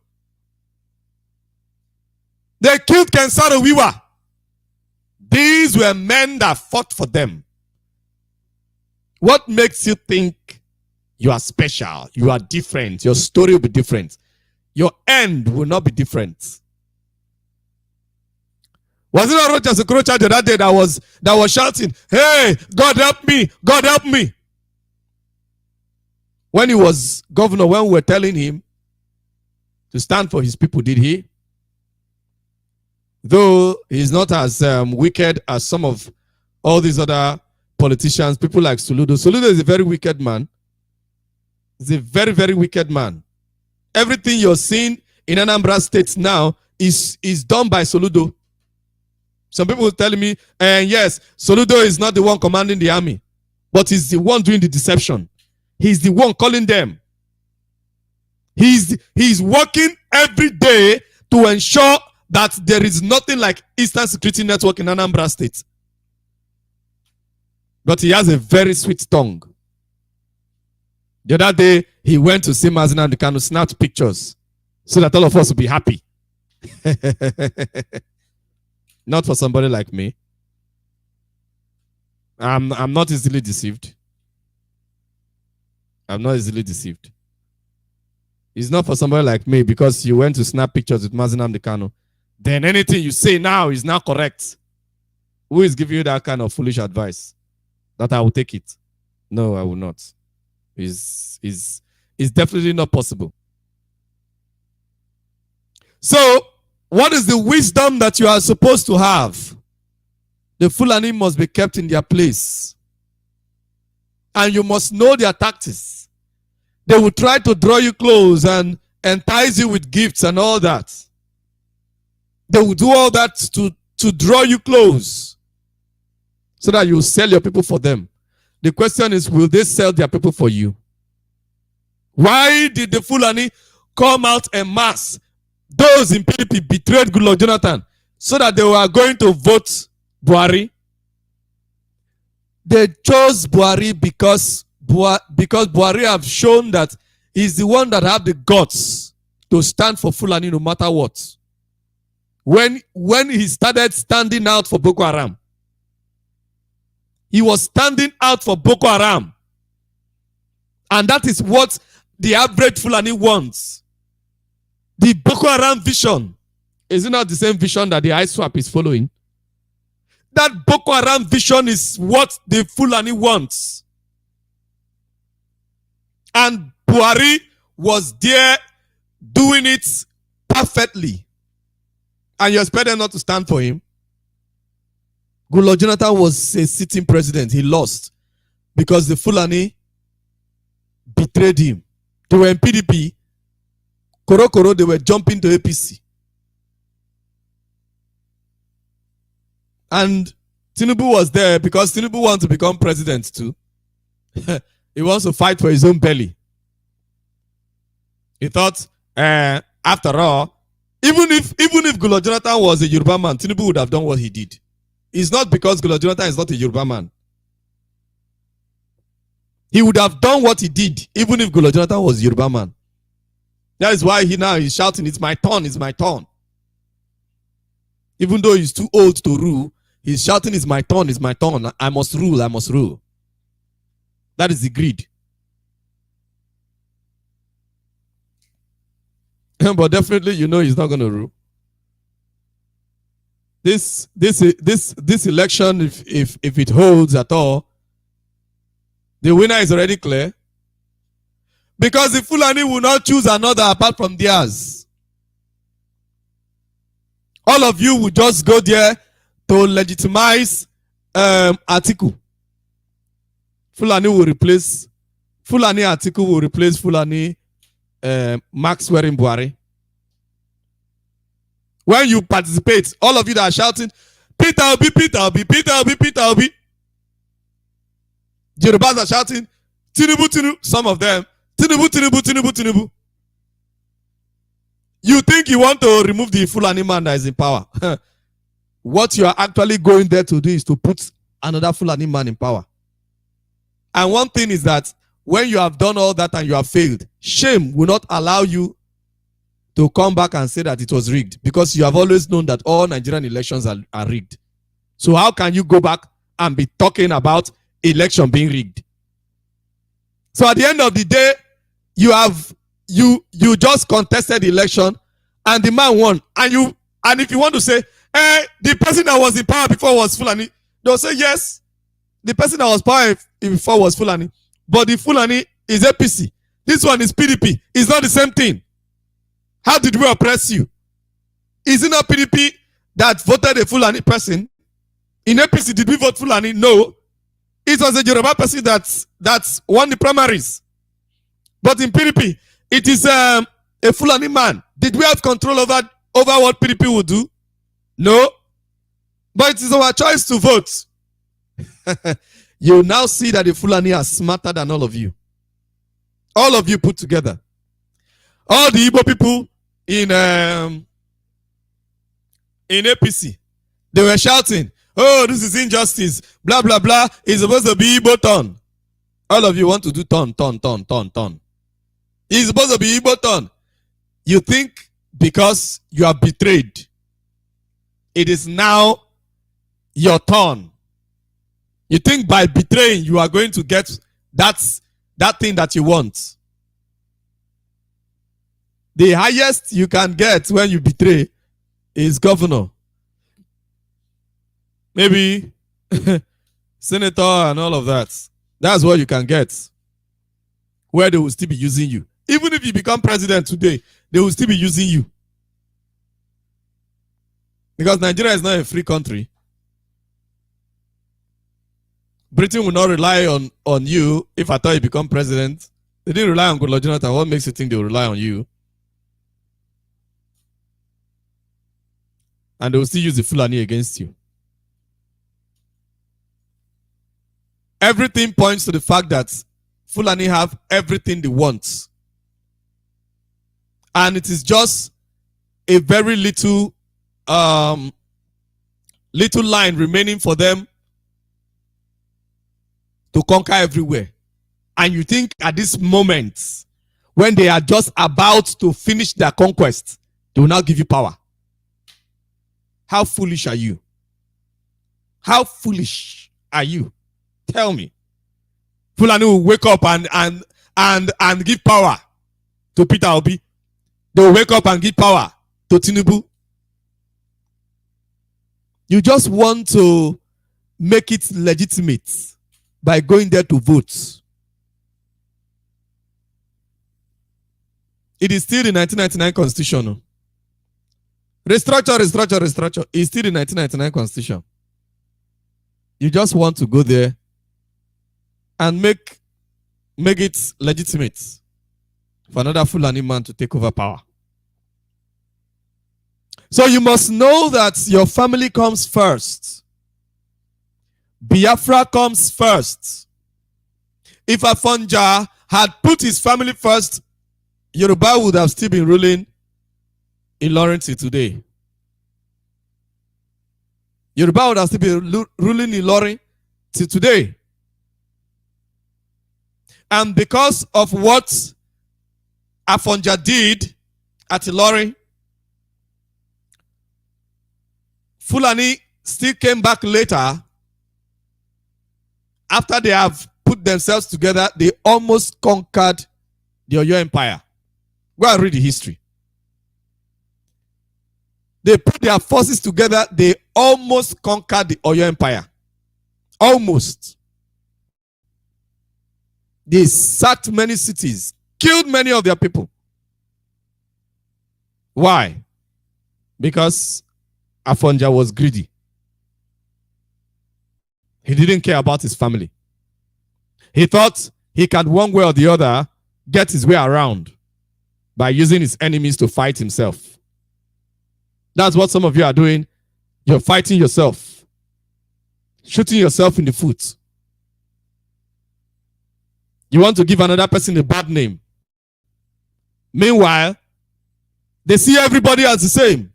S1: They killed Kensaro Wiwa. These were men that fought for them. What makes you think you are special? You are different. Your story will be different. Your end will not be different. Was it not Roger Sokorocha the other day that was shouting, "Hey, God help me, God help me"? When he was governor, when we were telling him to stand for his people, did he? Though he's not as wicked as some of all these other politicians, people like Soludo. Soludo is a very wicked man. He's a very, very wicked man. everything you're seeing in Anambra State now is done by Soludo. Some people will tell me, yes, Soludo is not the one commanding the army, but he's the one doing the deception. He's the one calling them. He's working every day to ensure that there is nothing like Eastern Security Network in Anambra State. But he has a very sweet tongue. The other day, he went to see Mazina and Kanu, snapped pictures so that all of us will be happy. Not for somebody like me. I'm not easily deceived. I'm not easily deceived. It's not for somebody like me because you went to snap pictures with Mazina and Kanu. Then anything you say now is now correct. Who is giving you that kind of foolish advice? That I will take it? No, I will not. It's definitely not possible. So, what is the wisdom that you are supposed to have? The Fulani must be kept in their place. And you must know their tactics. They will try to draw you close and entice you with gifts and all that. They will do all that to draw you close so that you sell your people for them. The question is, will they sell their people for you? Why did the Fulani come out en masse? Those in PDP betrayed Goodluck Jonathan so that they were going to vote Buhari. They chose Buhari because Buhari have shown that he's the one that have the guts to stand for Fulani no matter what. When he started standing out for Boko Haram, he was standing out for Boko Haram. And that is what the average Fulani wants. The Boko Haram vision, is it not the same vision that the ISWAP is following? That Boko Haram vision is what the Fulani wants. And Buhari was there doing it perfectly. And you expect them not to stand for him? Goodluck Jonathan was a sitting president. He lost because the Fulani betrayed him. They were in PDP. Koro, they were jumping to APC. And Tinubu was there because Tinubu wants to become president too. He wants to fight for his own belly. He thought, after all, even if Goodluck Jonathan was a Yoruba man, Tinubu would have done what he did. It's not because Goodluck Jonathan is not a Yoruba man. He would have done what he did, even if Goodluck Jonathan was a Yoruba man. That is why he's shouting, it's my turn, it's my turn. Even though he's too old to rule, he's shouting, it's my turn, it's my turn. I must rule, I must rule. That is the greed. But definitely, he's not going to rule. This election, if it holds at all, the winner is already clear. Because the Fulani will not choose another apart from theirs. All of you will just go there to legitimize Atiku. Fulani Atiku will replace Fulani Max wearing Buhari. When you participate, all of you that are shouting, Peter Obi, Peter Obi, Peter Obi, Peter Obi. Yorubas are shouting, Tinubu, Tinubu, some of them, Tinubu, Tinubu, Tinubu, Tinubu. You think you want to remove the Fulani man that is in power. What you are actually going there to do is to put another Fulani man in power. And one thing is that when you have done all that and you have failed, shame will not allow you to come back and say that it was rigged, because you have always known that all Nigerian elections are rigged. So how can you go back and be talking about election being rigged? So at the end of the day, you just contested the election and the man won. And if you want to say, the person that was in power before was Fulani, they'll say yes, the person that was power before was Fulani, but the Fulani is APC. This one is PDP. It's not the same thing. How did we oppress you? Is it not PDP that voted a Fulani person? In APC, did we vote Fulani? No. It was a Yoruba person that won the primaries. But in PDP, it is a a Fulani man. Did we have control over what PDP would do? No. But it is our choice to vote. You now see that the Fulani are smarter than all of you. All of you put together. All the Igbo people in APC, they were shouting, oh, this is injustice, blah, blah, blah. It's supposed to be Igbo turn. All of you want to do turn. It's supposed to be Igbo turn. You think because you are betrayed, it is now your turn. You think by betraying you are going to get that thing that you want. The highest you can get when you betray is governor. Maybe senator and all of that. That's what you can get. Where they will still be using you. Even if you become president today, they will still be using you. Because Nigeria is not a free country. Britain will not rely on you if at all you become president. They didn't rely on Goodluck Jonathan. What makes you think they will rely on you? And they will still use the Fulani against you. Everything points to the fact that Fulani have everything they want. And it is just a very little line remaining for them to conquer everywhere. And you think at this moment, when they are just about to finish their conquest, they will now give you power. How foolish are you? How foolish are you? Tell me. Fulani will wake up and give power to Peter Obi. They will wake up and give power to Tinubu. You just want to make it legitimate by going there to vote. It is still the 1999 Constitution. Restructure. It's still the 1999 Constitution. You just want to go there and make it legitimate for another Fulani man to take over power. So you must know that your family comes first. Biafra comes first. If Afonja had put his family first, Yoruba would have still been ruling in Lawrence today. Yoruba would have still been ruling in Lawrence till today. And because of what Afonja did at Ilorin, Fulani still came back later. After they have put themselves together, they almost conquered the Oyo Empire. Go and read the history. They put their forces together, they almost conquered the Oyo Empire. Almost. They sacked many cities, killed many of their people. Why? Because Afonja was greedy. He didn't care about his family. He thought he could one way or the other get his way around by using his enemies to fight himself. That's what some of you are doing. You're fighting yourself. Shooting yourself in the foot. You want to give another person a bad name. Meanwhile, they see everybody as the same.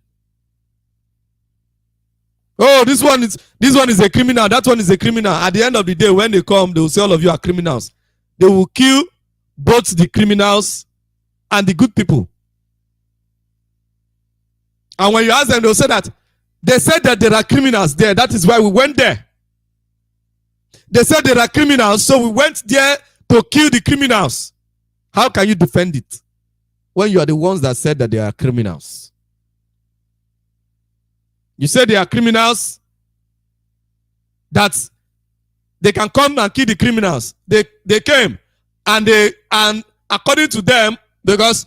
S1: Oh, this one is a criminal. That one is a criminal. At the end of the day, when they come, they will say all of you are criminals. They will kill both the criminals and the good people. And when you ask them, they will say that they said that there are criminals there. That is why we went there. They said there are criminals, so we went there to kill the criminals. How can you defend it when you are the ones that said that they are criminals? You say they are criminals, that they can come and kill the criminals. They came and according to them, because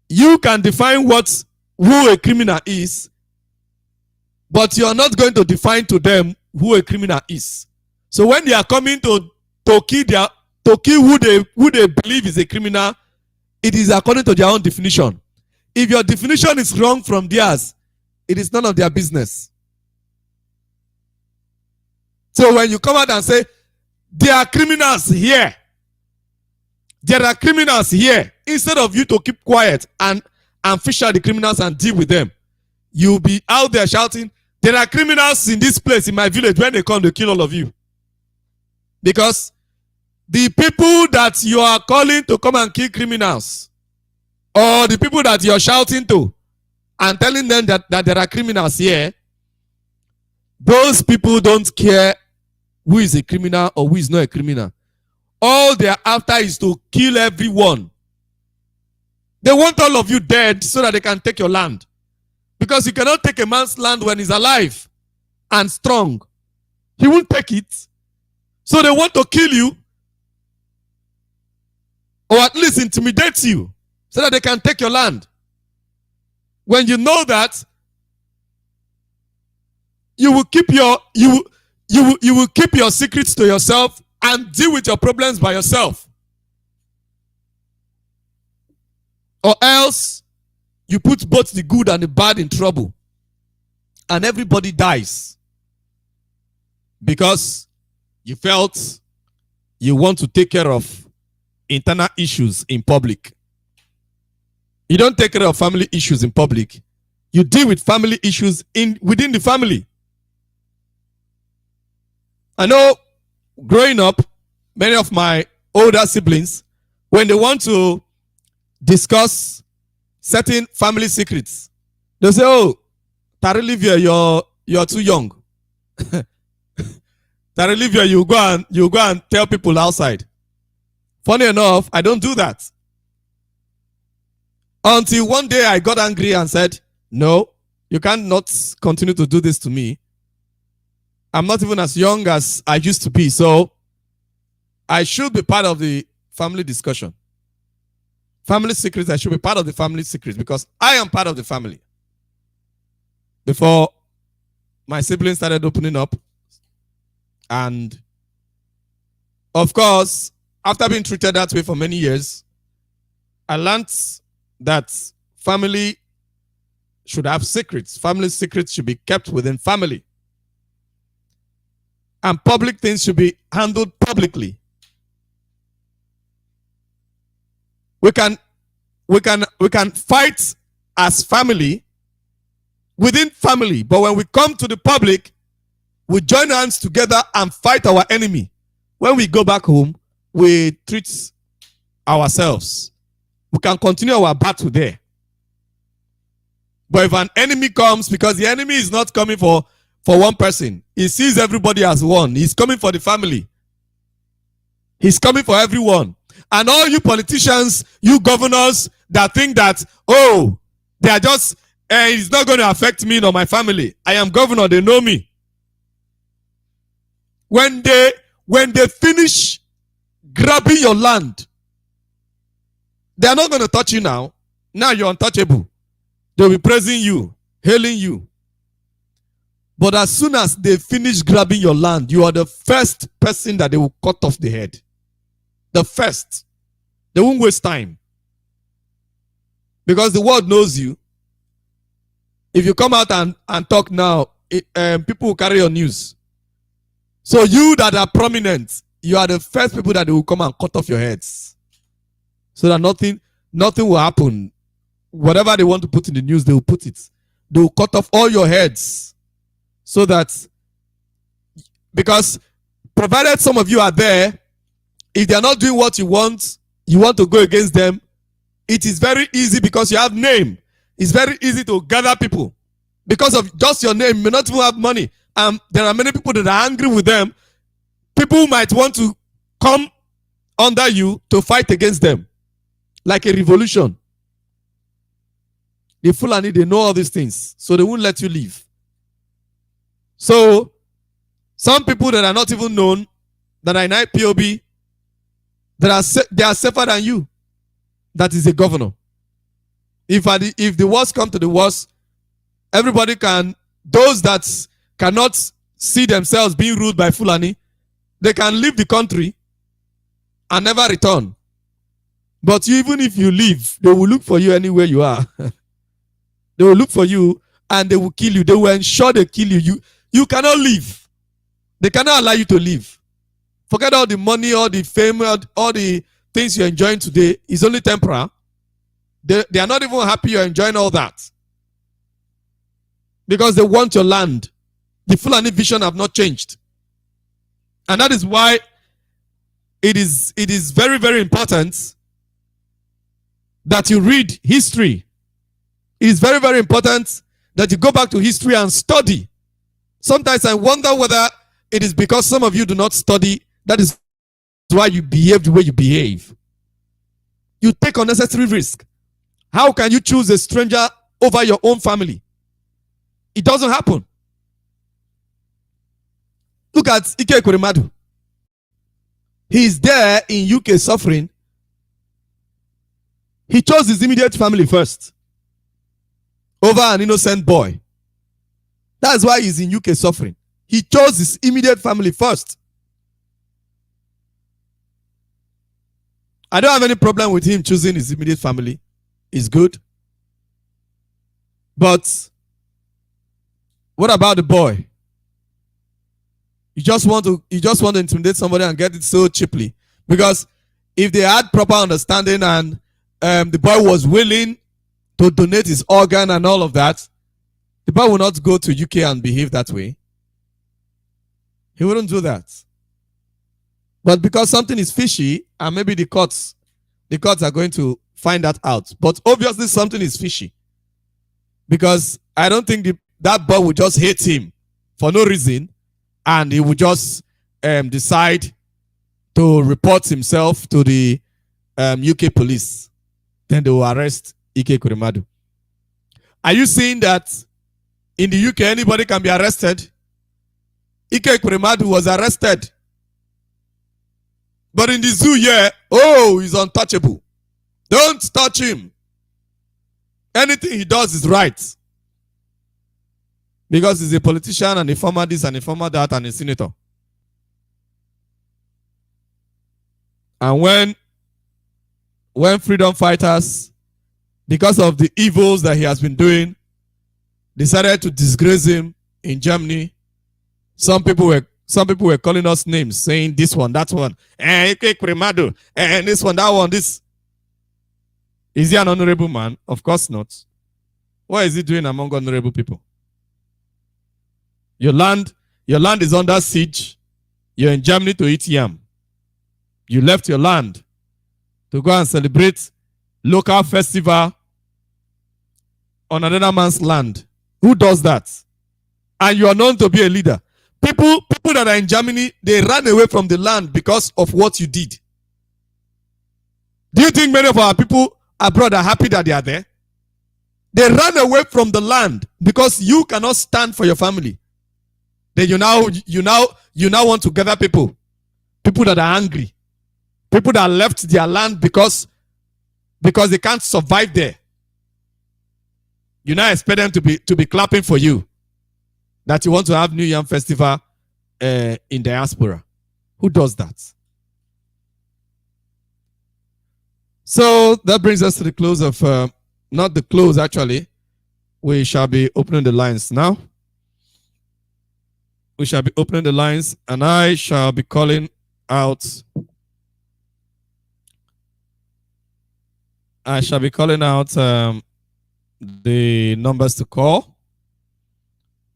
S1: you can define who a criminal is, but you are not going to define to them who a criminal is. So when they are coming to kill who they believe is a criminal, it is according to their own definition.
S2: If your definition is wrong from theirs, it is none of their business. So when you come out and say, there are criminals here, there are criminals here, instead of you to keep quiet and fish out the criminals and deal with them, you'll be out there shouting, there are criminals in this place, in my village. When they come, they kill all of you. Because the people that you are calling to come and kill criminals, or the people that you're shouting to and telling them that there are criminals here, those people don't care who is a criminal or who is not a criminal. All they are after is to kill everyone. They want all of you dead so that they can take your land. Because you cannot take a man's land when he's alive and strong. He won't take it. So they want to kill you, or at least intimidate you, so that they can take your land. When you know that, you will keep your you will keep your secrets to yourself and deal with your problems by yourself. Or else you put both the good and the bad in trouble, and everybody dies because you felt you want to take care of internal issues in public. You don't take care of family issues in public. You deal with family issues within the family. I know growing up, many of my older siblings, when they want to discuss certain family secrets, they say, oh, Tarilivia, you're too young. Tarilivia, you go and tell people outside. Funny enough, I don't do that. Until one day I got angry and said, no, you cannot continue to do this to me. I'm not even as young as I used to be, so I should be part of the family discussion. Family secrets, I should be part of the family secrets because I am part of the family. Before my siblings started opening up, and of course, after being treated that way for many years, I learned that family should have secrets. Family secrets should be kept within family. And public things should be handled publicly. We can fight as family within family, but when we come to the public, we join hands together and fight our enemy. When we go back home, we treat ourselves. We can continue our battle there. But if an enemy comes, because the enemy is not coming for one person, he sees everybody as one. He's coming for the family. He's coming for everyone. And all you politicians, you governors that think that, oh, they are just, it's not going to affect me nor my family. I am governor, they know me. When they finish grabbing your land, they are not going to touch you now. Now you're untouchable. They'll be praising you, hailing you. But as soon as they finish grabbing your land, you are the first person that they will cut off the head. The first. They won't waste time. Because the world knows you. If you come out and talk now, people will carry your news. So you that are prominent, you are the first people that they will come and cut off your heads. So that nothing will happen. Whatever they want to put in the news, they will put it. They will cut off all your heads. So that, because provided some of you are there, if they are not doing what you want to go against them, it is very easy because you have name. It's very easy to gather people. Because of just your name, you may not even have money. There are many people that are angry with them. People might want to come under you to fight against them. Like a revolution. The Fulani, they know all these things. So they won't let you leave. So, some people that are not even known, that are in IPOB, they are safer than you. That is a governor. If the worst come to the worst, everybody can, those that cannot see themselves being ruled by Fulani, they can leave the country and never return. But even if you leave, they will look for you anywhere you are. They will look for you and they will kill you. They will ensure they kill you. You cannot leave. They cannot allow you to leave. Forget all the money, all the fame, all the things you're enjoying today. It's only temporal. They are not even happy you're enjoying all that. Because they want your land. The Fulani vision have not changed. And that is why it is very, very important that you read history. It is very, very important that you go back to history and study. Sometimes I wonder whether it is because some of you do not study. That is why you behave the way you behave. You take unnecessary risk. How can you choose a stranger over your own family? It doesn't happen. Look at Ike Ekweremadu. He's there in UK suffering. He chose his immediate family first over an innocent boy. That's why he's in UK suffering. He chose his immediate family first. I don't have any problem with him choosing his immediate family. It's good. But what about the boy? You just want to intimidate somebody and get it so cheaply. Because if they had proper understanding and the boy was willing to donate his organ and all of that, the boy will not go to UK and behave that way. He wouldn't do that. But because something is fishy, and maybe the courts are going to find that out. But obviously something is fishy. Because I don't think that boy would just hate him for no reason, and he would just decide to report himself to the UK police. Then they will arrest Ike Ekweremadu. Are you saying that in the UK anybody can be arrested? Ike Ekweremadu was arrested. But in the zoo, he's untouchable. Don't touch him. Anything he does is right. Because he's a politician and a former this and a former that and a senator. And when freedom fighters, because of the evils that he has been doing, decided to disgrace him in Germany, some people were calling us names, saying this one, that one, and this one, that one, this. Is he an honorable man? Of course not. What is he doing among honorable people? Your land is under siege. You're in Germany to eat yam. You left your land to go and celebrate local festival on another man's land. Who does that? And you are known to be a leader. People that are in Germany, they ran away from the land because of what you did. Do you think many of our people abroad are happy that they are there? They ran away from the land because you cannot stand for your family. Then you now want to gather people that are angry, people that left their land because they can't survive there. You now expect them to be clapping for you that you want to have New Yam Festival in diaspora. Who does that? So that brings us to the close of, not the close actually. We shall be opening the lines now. We shall be opening the lines and I shall be calling out. The numbers to call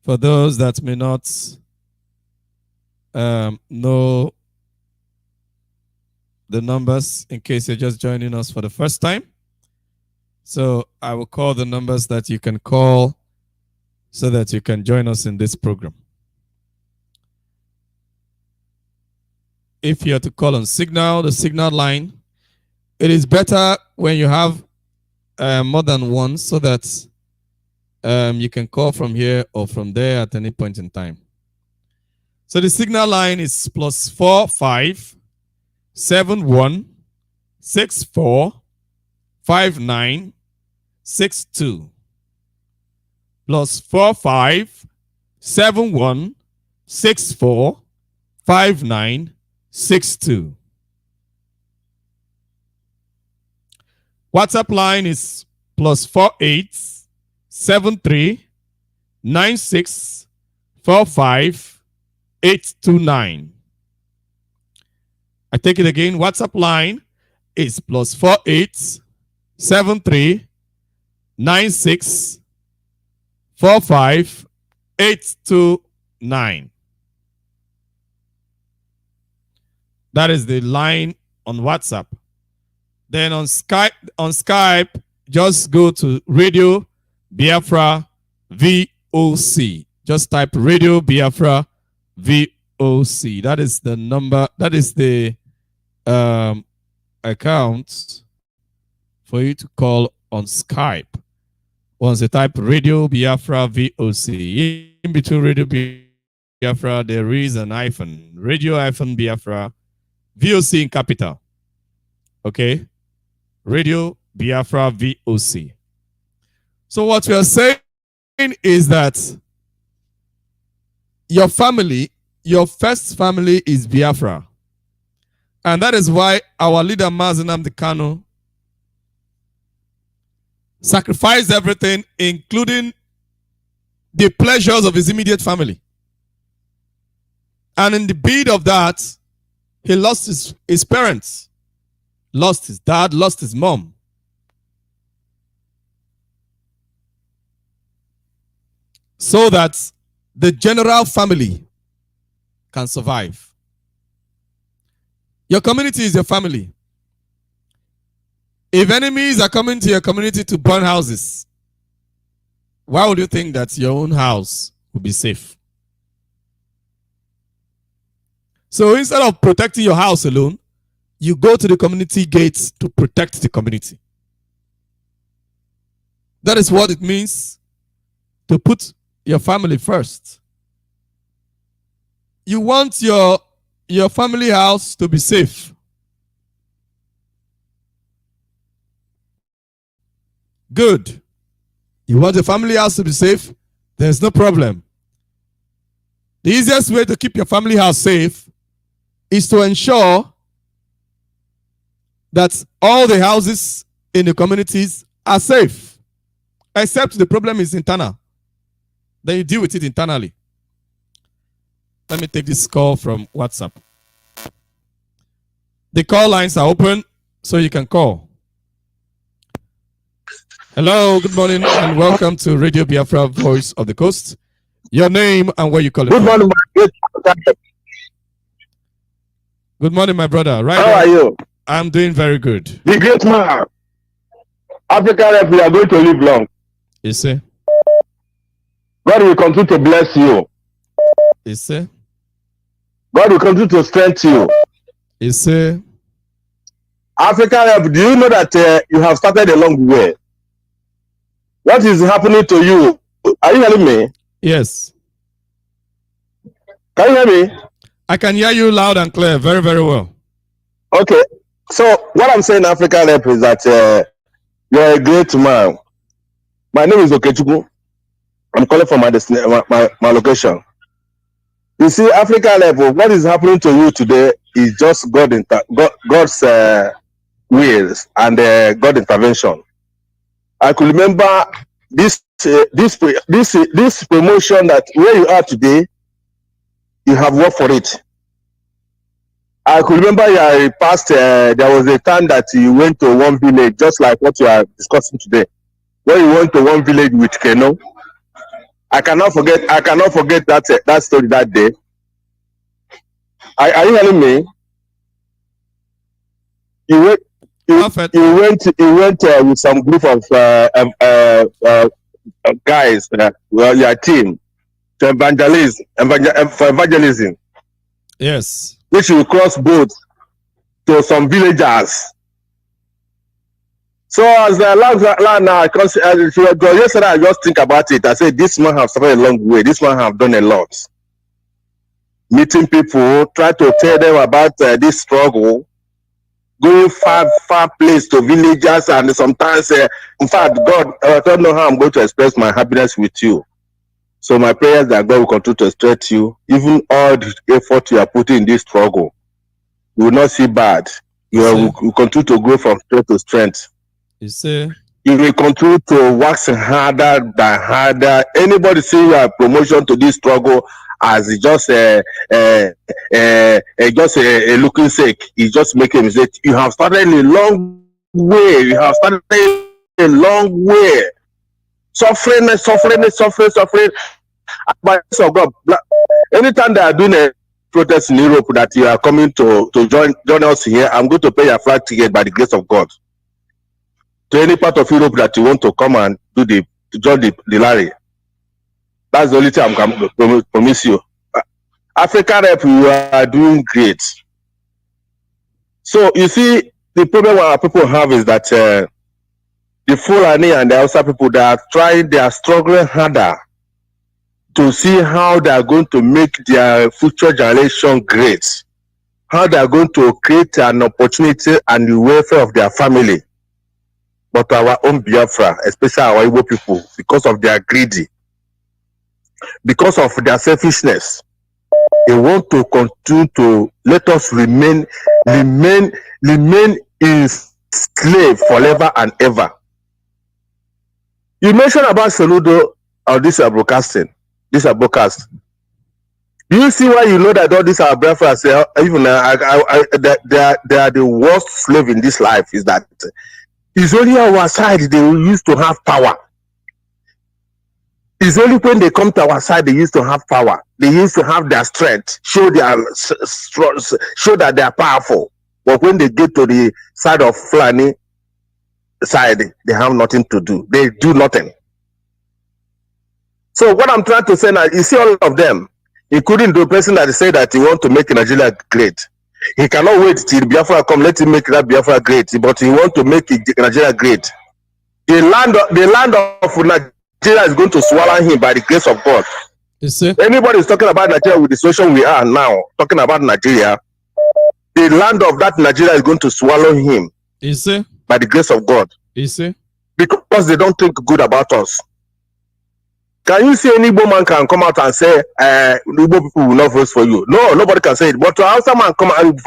S2: for those that may not know the numbers in case you're just joining us for the first time. So I will call the numbers that you can call so that you can join us in this program. If you are to call on Signal, the Signal line, it is better when you have more than one so that you can call from here or from there at any point in time. So the Signal line is +45 71 64 59 62 +45 71 64 59 62. WhatsApp line is +48
S1: +48 739645 829. I take it again. WhatsApp line is +48 739645 829. That is the line on WhatsApp. Then on Skype, just go to Radio Biafra VOC. Just type Radio Biafra VOC. That is the number. That is the account for you to call on Skype. Once you type Radio Biafra VOC, in between Radio Biafra, there is an hyphen. Radio hyphen Biafra VOC in capital. Okay? Radio Biafra VOC. So what we are saying is that your family, your first family is Biafra. And that is why our leader Mazi Nnamdi Kanu sacrificed everything, including the pleasures of his immediate family. And in the bid of that, he lost his parents, lost his dad, lost his mom. So that the general family can survive. Your community is your family. If enemies are coming to your community to burn houses, why would you think that your own house will be safe? So instead of protecting your house alone, you go to the community gates to protect the community. That is what it means to put your family first. You want your family house to be safe. Good. You want the family house to be safe? There's no problem. The easiest way to keep your family house safe is to ensure that all the houses in the communities are safe, except the problem is internal. Then you deal with it internally. Let me take this call from WhatsApp. The call lines are open, so you can call. Hello, good morning, and welcome to Radio Biafra, Voice of the Coast. Your name and where you call it from.
S3: Good morning, my good.
S1: Good morning, my brother. Right?
S3: How are you?
S1: I'm doing very good.
S3: The great man. Africa, we are going to live long.
S1: You see?
S3: God will continue to bless you.
S1: You see?
S3: God will continue to strengthen you.
S1: You see?
S3: Africa, do you know that you have started a long way? What is happening to you? Are you hearing me?
S1: Yes.
S3: Can you hear me?
S1: I can hear you loud and clear. Very, very well.
S3: Okay. So what I'm saying, Africa Rep, is that you're a great man. My name is Okechukwu. I'm calling from my location. You see, Africa level, what is happening to you today is just God's wills and God intervention. I could remember this promotion that where you are today, you have worked for it. I could remember your past. There was a time that you went to one village, just like what you are discussing today, where you went to one village with Keno. I cannot forget that story that day. Are you hearing me? You went with some group of guys, your team, to evangelism.
S1: Yes.
S3: Which will cross boats to some villagers. So as the land now, yesterday I just think about it. I said, this man have started a long way. This man have done a lot. Meeting people, try to tell them about this struggle, going far place to villagers, and sometimes, in fact, God, I don't know how I'm going to express my happiness with you. So my prayers that God will continue to stretch you, even all the effort you are putting in this struggle. You will not see bad. You will continue to grow from strength to strength.
S1: You see?
S3: You will continue to work harder than harder. Anybody see your promotion to this struggle as just a looking sake, it's just making a mistake. You have started a long way. You have started a long way. Suffering. By so God, anytime they are doing a protest in Europe that you are coming to join us here, I'm going to pay your flight ticket by the grace of God. To any part of Europe that you want to come and join the rally. That's the only thing I'm going to promise you. Africa Rep, you are doing great. So you see, the problem our people have is that the Fulani and the Hausa people, they are struggling harder to see how they are going to make their future generation great, how they are going to create an opportunity and the welfare of their family. But our own Biafra, especially our Igbo people, because of their greedy, because of their selfishness, they want to continue to let us remain in slave forever and ever. You mentioned about Soludo on this broadcasting. This broadcast. Do you see why you know that all these are Biafra say even they are the worst slave in this life? Is that it's only our side they used to have power. It's only when they come to our side they used to have power. They used to have their strength, show that they are powerful. But when they get to the side of Fulani side, they have nothing to do. They do nothing. So what I'm trying to say now, you see all of them, including the person that say that he want to make Nigeria great. He cannot wait till Biafra come, let him make that Biafra great, but he want to make Nigeria great. The land of Nigeria is going to swallow him by the grace of God.
S1: You see?
S3: Anybody is talking about Nigeria with the situation we are now, talking about Nigeria, the land of that Nigeria is going to swallow him.
S1: You see?
S3: By the grace of God.
S1: You see?
S3: Because they don't think good about us. Can you see any Igbo man can come out and say, Igbo people will not vote for you? No, nobody can say it. But to Hausa man come out and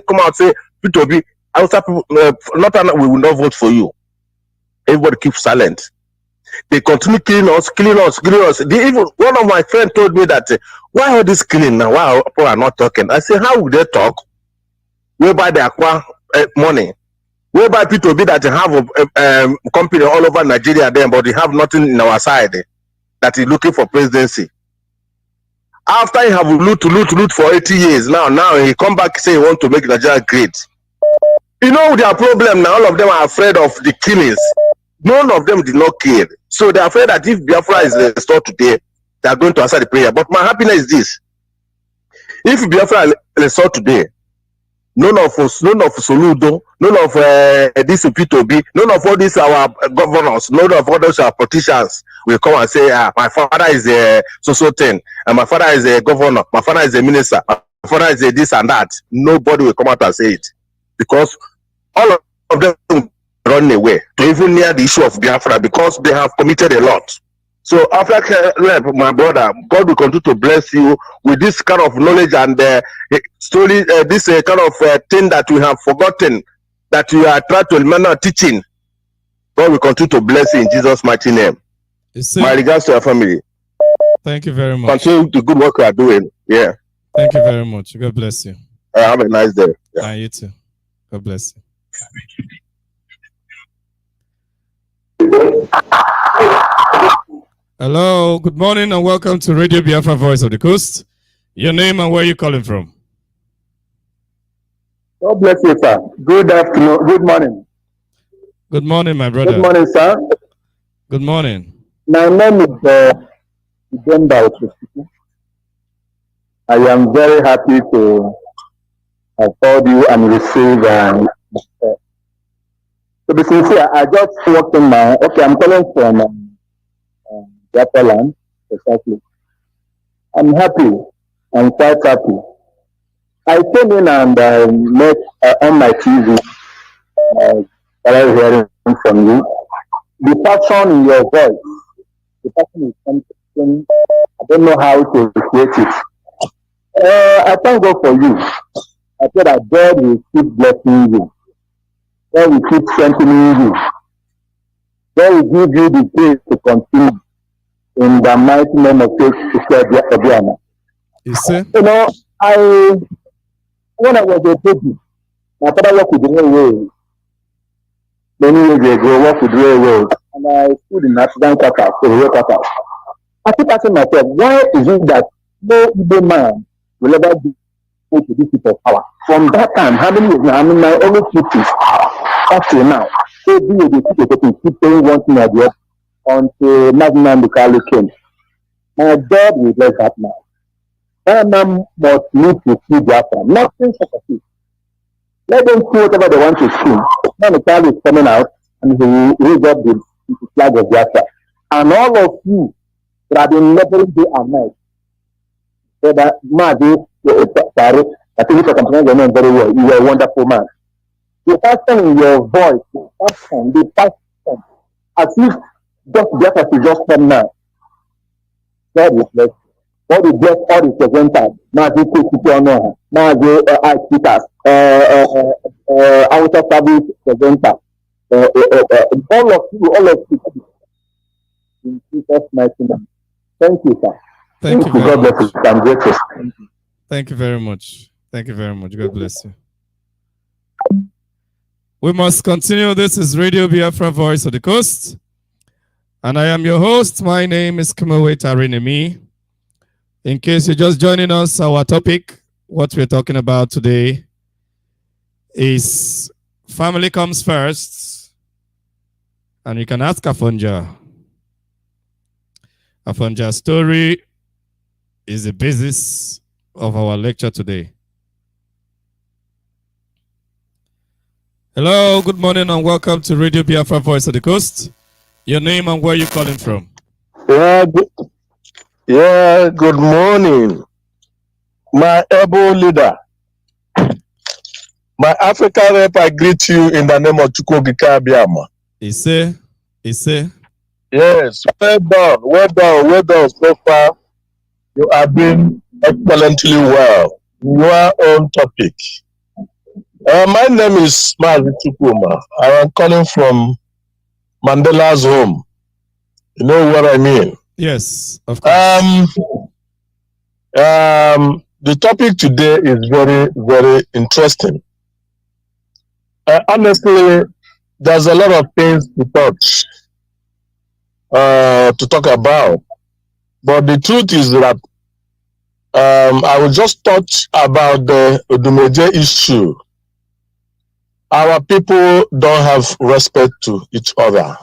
S3: come out and say, P2B, Hausa people, we will not vote for you. Everybody keeps silent. They continue killing us. Even one of my friends told me that, why all this killing now? Why people are not talking? I say, how would they talk? Whereby they acquire money. Whereby P2B that have a company all over Nigeria then, but they have nothing in our side. That is looking for presidency. After he have loot for 80 years, now he come back say he want to make Nigeria great. You know their problem now, all of them are afraid of the killings. None of them did not kill. So they are afraid that if Biafra is restored today, they are going to answer the prayer. But my happiness is this. If Biafra is restored today, none of Soludo, none of this P2B, none of all these our governors, none of all those our politicians will come and say, my father is a so thing, and my father is a governor, my father is a minister, my father is a this and that. Nobody will come out and say it. Because all of them run away to even near the issue of Biafra because they have committed a lot. So after my brother, God will continue to bless you with this kind of knowledge and slowly this kind of thing that we have forgotten that you are trying to remember teaching. God will continue to bless you in Jesus' mighty name. My regards to your family.
S1: Thank you very much.
S3: Continue the good work you are doing. Yeah.
S1: Thank you very much. God bless you.
S3: Have a nice day.
S1: Yeah. And you too. God bless you. Hello, good morning and welcome to Radio Biafra Voice of the Coast. Your name and where you calling from?
S4: God bless you, sir. Good afternoon. Good morning.
S1: Good morning, my brother.
S4: Good morning, sir.
S1: Good morning.
S4: My name is Demba. I am very happy to have called you and receive. To be sincere, I just walked in my. Okay, I'm calling from Biafra land, exactly. I'm happy. I'm quite happy. I came in and met on my TV. I was hearing from you. The passion in your voice, the passion is something, I don't know how to create it. I thank God for you. I pray that God will keep blessing you. God will keep strengthening you. God will give you the grace to continue in the mighty name of Jesus.
S1: You see?
S4: You know, when I was a baby, my father worked with the railway. Many years ago, worked with the railway, and I stood in African quarters, so rail quarters. I keep asking myself, why is it that no Igbo man will ever be able to this type of power? From that time, how many years now? I'm in my early 50s up till now. So be able to keep saying one thing or the other until Magna Mikali came. My God will bless that man. That man must need to see Biafra. Nothing short of it. Let them see whatever they want to see. Now the child is coming out and he will raise up the flag of Biafra. And all of you that have been laboring day and night, so that Madi, I think if I can pronounce your name very well, you are a wonderful man. The passion in your voice, the passion, as if just Biafra is just come now. God will bless. God will bless all the presenters. Madi Kusipi Madi speakers, outer service presenter, all of you, in Jesus' mighty name. Thank you, sir.
S1: Thank you very
S4: God
S1: much.
S4: bless you. I'm grateful.
S1: Thank you very much. Thank you very much. God bless you. We must continue. This is Radio Biafra, Voice of the Coast. And I am your host. My name is Kumawe Tarinemi. In case you're just joining us, our topic, what we're talking about today, is family comes first. And you can ask Afonja. Afonja's story is the basis of our lecture today. Hello, good morning and welcome to Radio Biafra Voice of the Coast. Your name and where you're calling from?
S3: Good morning. My able leader, my African rep, I greet you in the name of Chukwugika Abiyama.
S1: Ise.
S3: Yes, well done. So far, you are doing excellently well. Your own topic. My name is Mazi Chukwuma. I am calling from Mandela's home. You know what I mean?
S1: Yes, of course.
S3: The topic today is very, very interesting. Honestly, there's a lot of things to talk about, but the truth is that I will just touch about the Odumeje issue. Our people don't have respect to each other.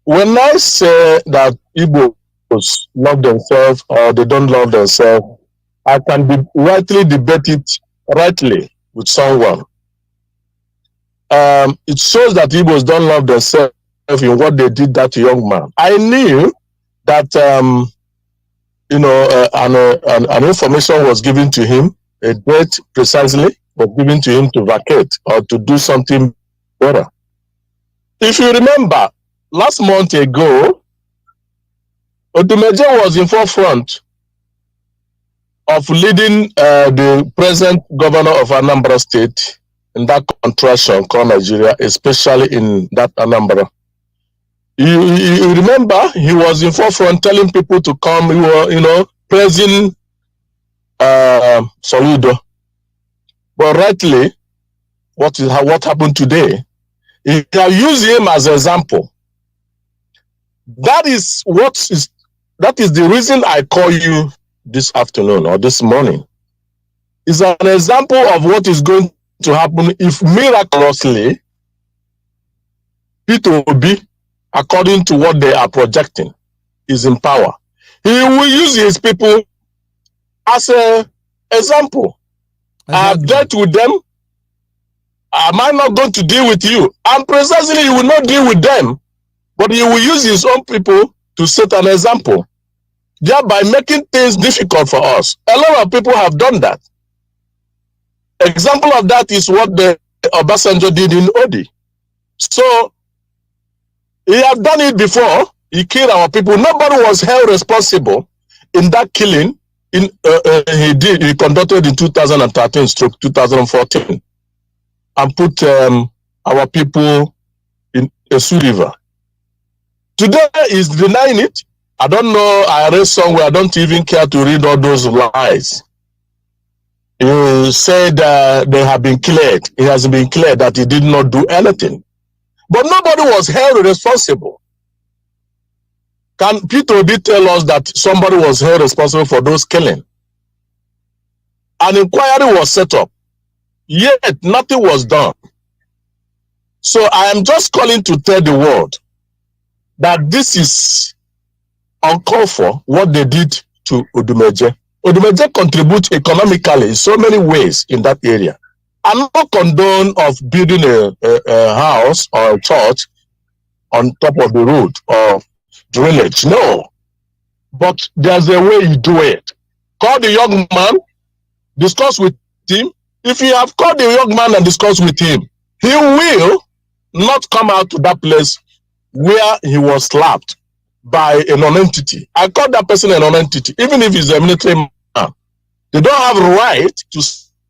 S3: When I say that Igbos love themselves or they don't love themselves, I can rightly debate it rightly with someone. It shows that Igbos don't love themselves in what they did that young man. I knew that an information was given to him, a date precisely was given to him to vacate or to do something better. If you remember, last month ago, Odumeje was in forefront of leading the present governor of Anambra State in that contraction called Nigeria, especially in that Anambra. You remember, he was in forefront telling people to come, praising Soludo. But rightly, what happened today, he can use him as an example. That is the reason I call you this afternoon or this morning. It's an example of what is going to happen if miraculously P2B, according to what they are projecting, is in power. He will use his people as an example.
S1: Exactly.
S3: I have dealt with them. Am I not going to deal with you? And precisely, he will not deal with them, but he will use his own people to set an example, thereby making things difficult for us. A lot of people have done that. Example of that is what the Obasanjo did in Odi. So, he had done it before. He killed our people. Nobody was held responsible in that killing. He conducted in 2013/2014 and put
S5: our people in Esu River. Today is denying it. I don't know, I read somewhere, I don't even care to read all those lies. You said they have been cleared. It has been cleared that he did not do anything. But nobody was held responsible. Can Peter Obi tell us that somebody was held responsible for those killing? An inquiry was set up, yet nothing was done. So I am just calling to tell the world that this is uncalled for, what they did to Odumeje. Odumeje contributes economically in so many ways in that area. I'm not condone of building a house or a church on top of the road or drainage, no. But there's a way you do it. Call the young man, discuss with him. If you have called the young man and discuss with him, he will not come out to that place where he was slapped by a non-entity. I call that person a non-entity, even if he's a military man. They don't have a right to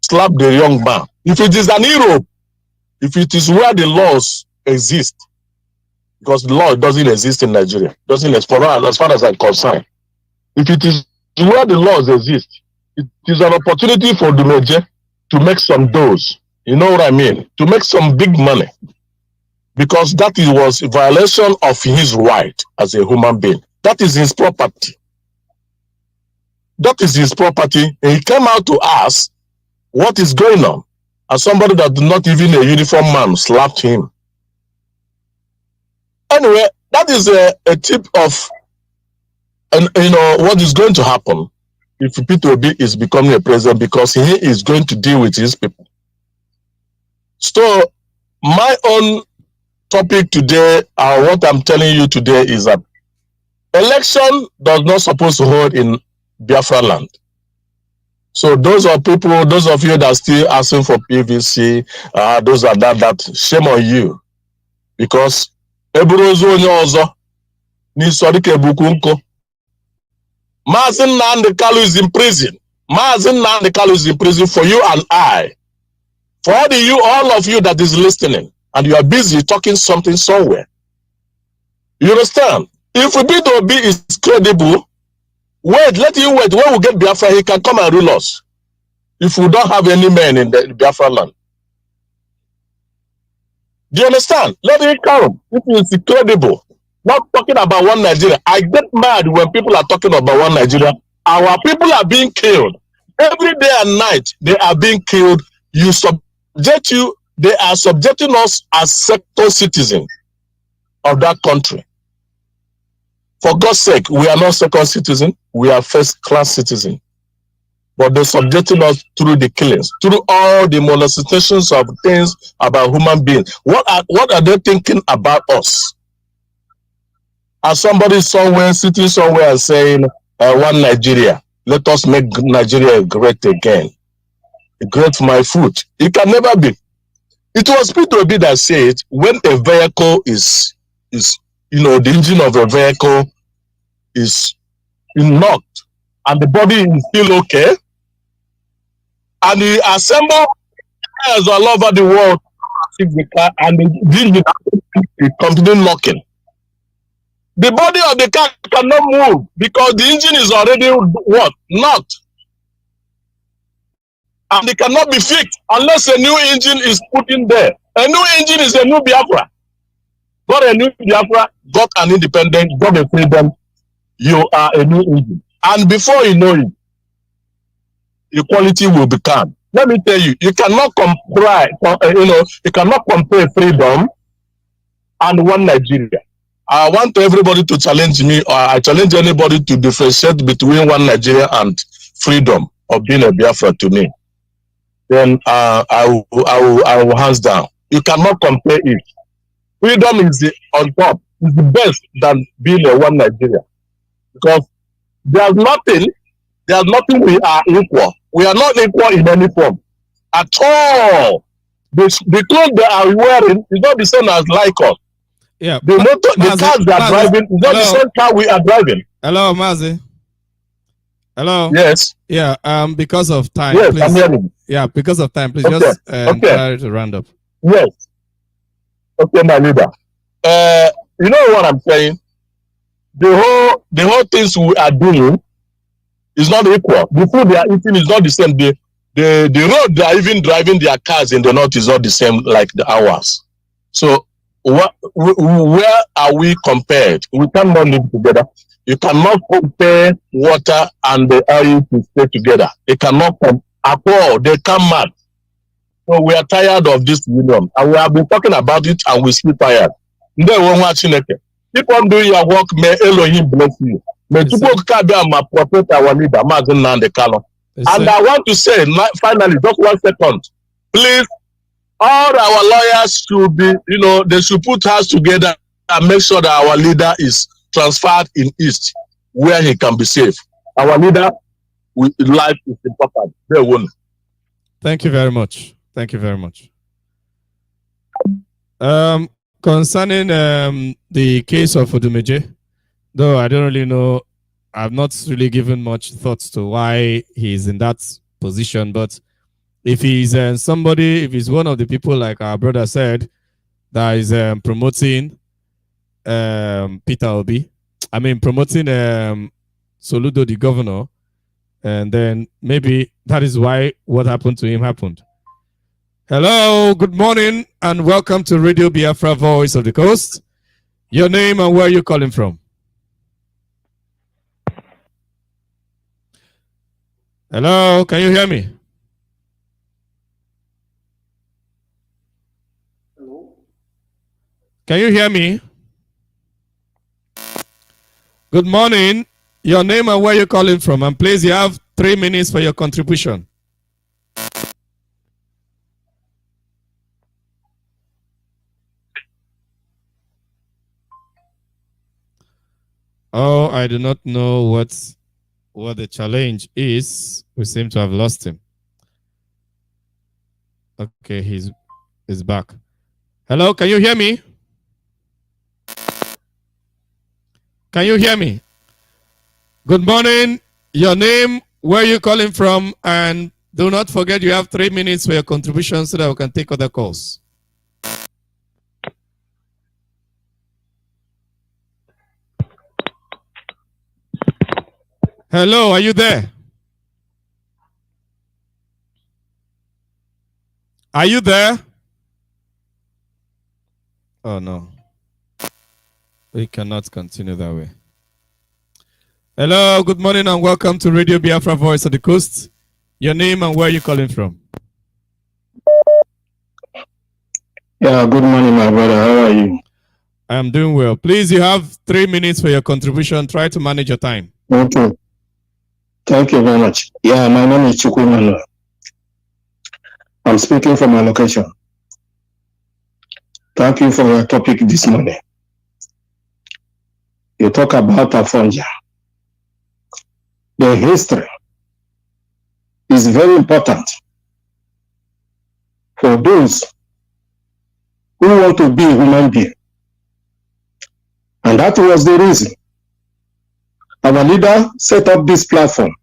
S5: slap the young man. If it is an Europe, if it is where the laws exist, because the law doesn't exist in Nigeria, doesn't as far as I'm concerned. If it is where the laws exist, it is an opportunity for Dumeje to make some doors. You know what I mean? To make some big money. Because that was a violation of his right as a human being. That is his property. That is his property. And he came out to ask what is going on. As somebody that not even a uniform man slapped him. Anyway, that is a tip of what is going to happen if Peter Obi is becoming a president, because he is going to deal with his people. So my own topic today, what I'm telling you today is that election does not supposed to hold in Biafra land. So those of you that are still asking for PVC, those are that shame on you, because Ebrozo Nyozo Nisorike Bukunko. Mazin Nnamdi Kanu is in prison. Mazin Nnamdi Kanu is in prison for you and I. For all of you that is listening, and you are busy talking something somewhere. You understand? If Peter Obi is credible, let him wait. When we get Biafra, he can come and rule us. If we don't have any men in the Biafra land. Do you understand? Let him come. If he is credible. Not talking about one Nigeria. I get mad when people are talking about one Nigeria. Our people are being killed. Every day and night, they are being killed. They are subjecting us as second citizens of that country. For God's sake, we are not second citizens, we are first-class citizens. But they're subjecting us through the killings, through all the molestations of things about human beings. What are they thinking about us? As somebody somewhere, sitting somewhere and saying, one Nigeria, let us make Nigeria great again. Great for my foot. It can never be. It was Peter Obi that said, when a vehicle is the engine of a vehicle is knocked and the body is still okay, and he assembled cars all over the world, the car, and the engine continued knocking. The body of the car cannot move because the engine is already what? Knocked. And it cannot be fixed unless a new engine is put in there. A new engine is a new Biafra. Got a new Biafra, got an independence, got a freedom. You are a new engine. And before you know it, equality will become. Let me tell you, you cannot compare, freedom and one Nigeria. I want everybody to challenge me, or I challenge anybody to differentiate between one Nigeria and freedom of being a Biafra to me. Then I will hands down. You cannot compare it. Freedom is on top, is the best than being a one Nigeria. Because there's nothing we are equal. We are not equal in any form. At all. The clothes they are wearing is not the same as like us.
S1: Yeah.
S5: The cars they are driving is not the same car we are driving.
S1: Hello, Mazi. Hello.
S5: Yes.
S1: Yeah. Because of time.
S5: Yes,
S1: please.
S5: I'm hearing.
S1: Yeah, because of time, please
S5: okay.
S1: just try to round up.
S5: Yes. Okay, my leader. You know what I'm saying? The whole things we are doing is not equal. The food they are eating is not the same. The road they are even driving their cars in the north is not the same like the ours. So where are we compared? We cannot live together. You cannot compare water and the oil to stay together. They cannot come at all. They come mad. So we are tired of this union. And we have been talking about it and we still tired. Keep on doing your work. May Elohim bless you. May people protect our leader, Mazin Nandekalo. And I want to say, finally, just 1 second. Please, all our lawyers should be, they should put us together and make sure that our leader is transferred in East, where he can be safe. Our leader, life is important. They won't.
S1: Thank you very much. Thank you very much. Concerning the case of Odumeje, though I don't really know, I've not really given much thoughts to why he's in that position, but if he's somebody, if he's one of the people like our brother said, that is promoting Peter Obi, promoting Soludo, the governor, and then maybe that is why what happened to him happened. Hello, good morning, and welcome to Radio Biafra, Voice of the Coast. Your name and where you're calling from? Hello, can you hear me?
S6: Hello?
S1: Can you hear me? Good morning. Your name and where you're calling from, and please, you have 3 minutes for your contribution. Oh, I do not know what the challenge is. We seem to have lost him. Okay, he's back. Hello, can you hear me? Can you hear me? Good morning. Your name, where you calling from, and do not forget you have 3 minutes for your contribution so that we can take other calls. Hello, are you there? Are you there? Oh no. We cannot continue that way. Hello, good morning and welcome to Radio Biafra, Voice of the Coast. Your name and where you calling from?
S4: Yeah, good morning, my brother. How are you?
S1: I am doing well. Please, you have 3 minutes for your contribution. Try to manage your time.
S4: Okay. Thank you very much. Yeah, my name is Chukwumanu. I'm speaking from my location. Thank you for your topic this morning. You talk about Afonja. The history is very important for those who want to be a human being. And that was the reason our leader set up this platform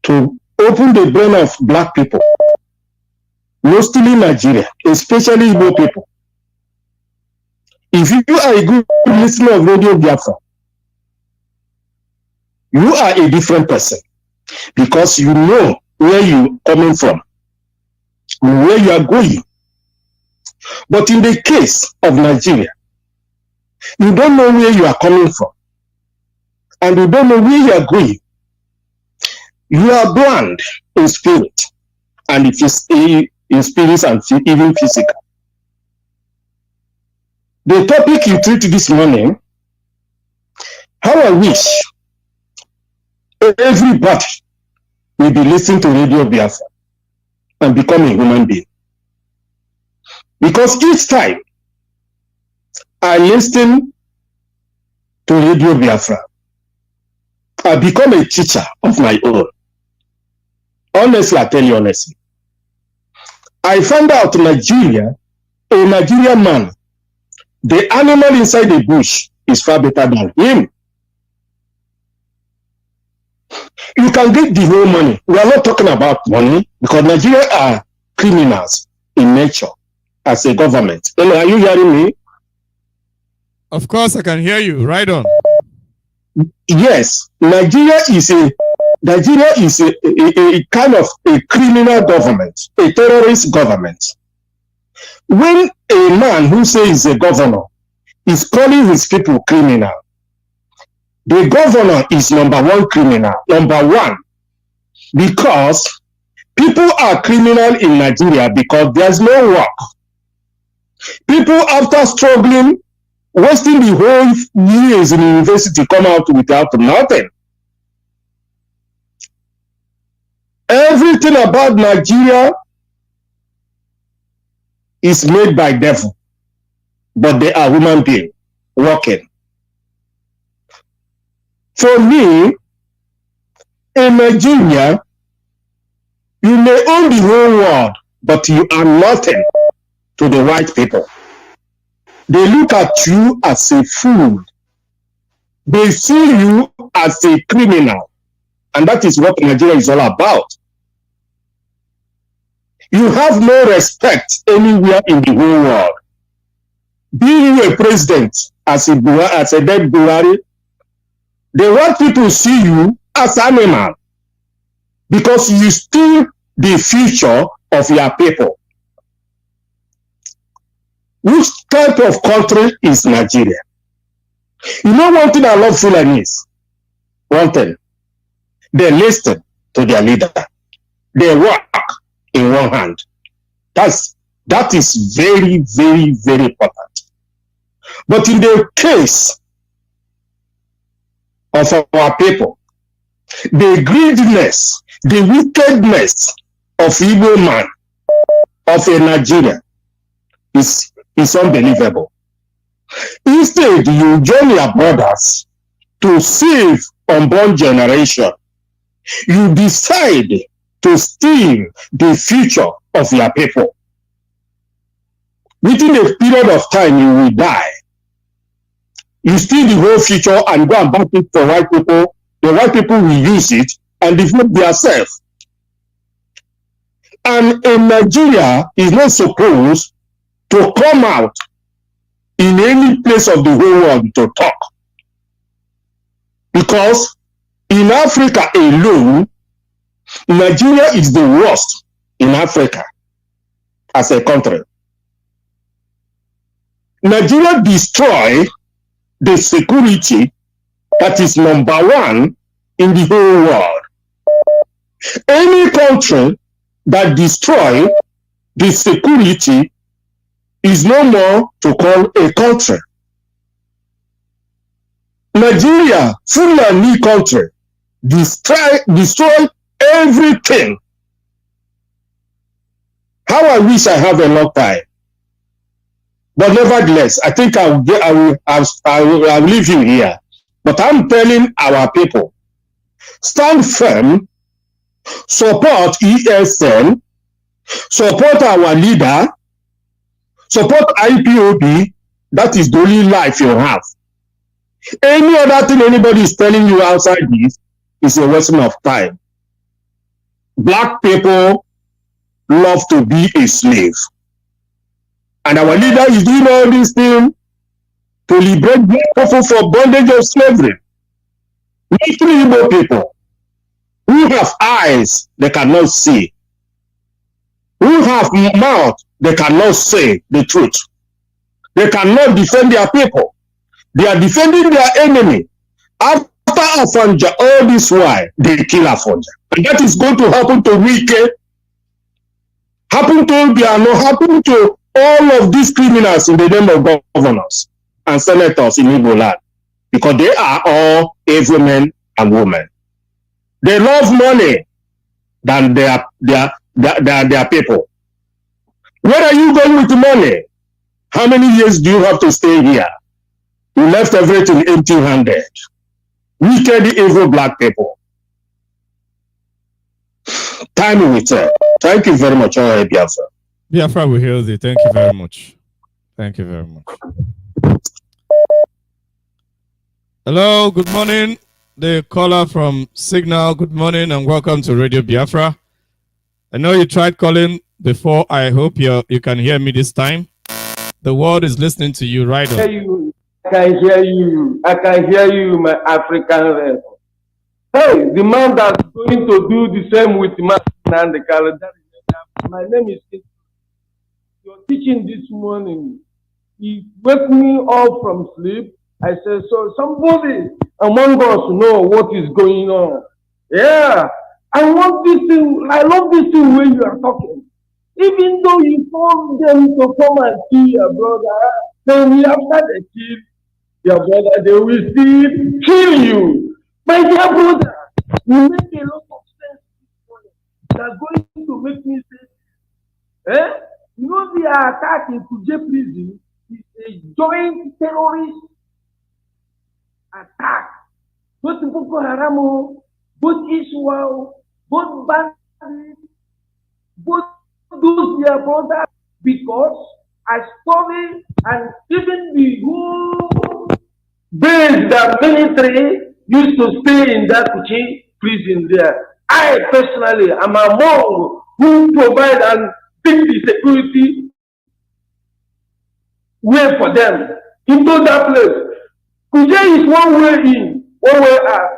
S4: to open the brain of black people, mostly Nigeria, especially Igbo people. If you are a good listener of Radio Biafra, you are a different person because you know where you're coming from, where you are going. But in the case of Nigeria, you don't know where you are coming from, and you don't know where you are going. You are blind in spirit, and it is in spirit and even physical. The topic you treat this morning, how I wish everybody will be listening to Radio Biafra and become a human being. Because each time I listen to Radio Biafra, I become a teacher of my own. Honestly, I tell you honestly. I found out Nigeria, a Nigerian man, the animal inside the bush is far better than him. You can get the whole money. We are not talking about money because Nigeria are criminals in nature. as a government. Hello, are you hearing me?
S1: Of course, I can hear you. Right on.
S4: Yes, Nigeria is a kind of a criminal government, a terrorist government. When a man who says he's a governor is calling his people criminal, the governor is number one criminal. Number one, because people are criminal in Nigeria because there's no work. People, after struggling, wasting the whole years in university, come out without nothing. Everything about Nigeria is made by devil, but they are human beings working. For me, in Nigeria, you may own the whole world, but you are nothing to the white people. They look at you as a fool. They see you as a criminal. And that is what Nigeria is all about. You have no respect anywhere in the whole world. Be you a president as a dead Buhari, the white people see you as animal because you steal the future of your people. Which type of country is Nigeria? You know one thing I love Fulanese? One thing. They listen to their leader. They work in one hand. That is very, very, very important. But in the case of our people, the greediness, the wickedness of Igbo man, of a Nigeria, is unbelievable. Instead, you join your brothers to save unborn generation. You decide to steal the future of your people. Within a period of time, you will die. You steal the whole future and go and back it for white people. The white people will use it and develop themselves. And in Nigeria is not supposed to come out in any place of the whole world to talk. Because in Africa alone, Nigeria is the worst in Africa as a country. Nigeria destroy the security that is number one in the whole world. Any country that destroy the security is no more to call a country. Nigeria, Fulani country, destroy everything. How I wish I have a long time. But nevertheless, I think I'll leave you here. But I'm telling our people, stand firm, support ESN, support our leader, support IPOB. That is the only life you have. Any other thing anybody is telling you outside this is a waste of time. Black people love to be a slave. And our leader is doing all these things to liberate black people from bondage of slavery. Mostly Igbo people who have eyes they cannot see, who have mouth they cannot say the truth. They cannot defend their people. They are defending their enemy. After Afonja, all this while, they kill Afonja. And that is going to happen to Wike, happen to Biano, happen to all of these criminals in the name of governors and senators in Igbo land. Because they are all evil men and women. They love money than their people. Where are you going with the money? How many years do you have to stay here? You left everything empty-handed. Wicked, evil black people. Time will tell. Thank you very much, Biafra.
S1: Biafra will heal thee. Thank you very much. Thank you very much. Hello, good morning. The caller from Signal, good morning and welcome to Radio Biafra. I know you tried calling before. I hope you can hear me this time. The world is listening to you right on.
S6: I can hear you. I can hear you, my African friend. Hey, the man that's going to do the same with Martin and the calendar. My name is Keith. Your teaching this morning, he woke me up from sleep. I said, so somebody among us know what is going on. Yeah, I want this thing. I love this thing when you are talking. Even though you told them to come and kill your brother, then after they kill your brother, they will still kill you. My dear brother, you make a lot of sense this morning. They're going to make me say, you know, the attack in Kuje prison is a joint terrorist attack. Both Boko Haram, both Israel, both bandits, both those their brothers, because I study and even the whole base that military used to stay in that Kuchi prison there. I personally am among who provide and take the security way for them into that place. Kuche is one way in, one way out.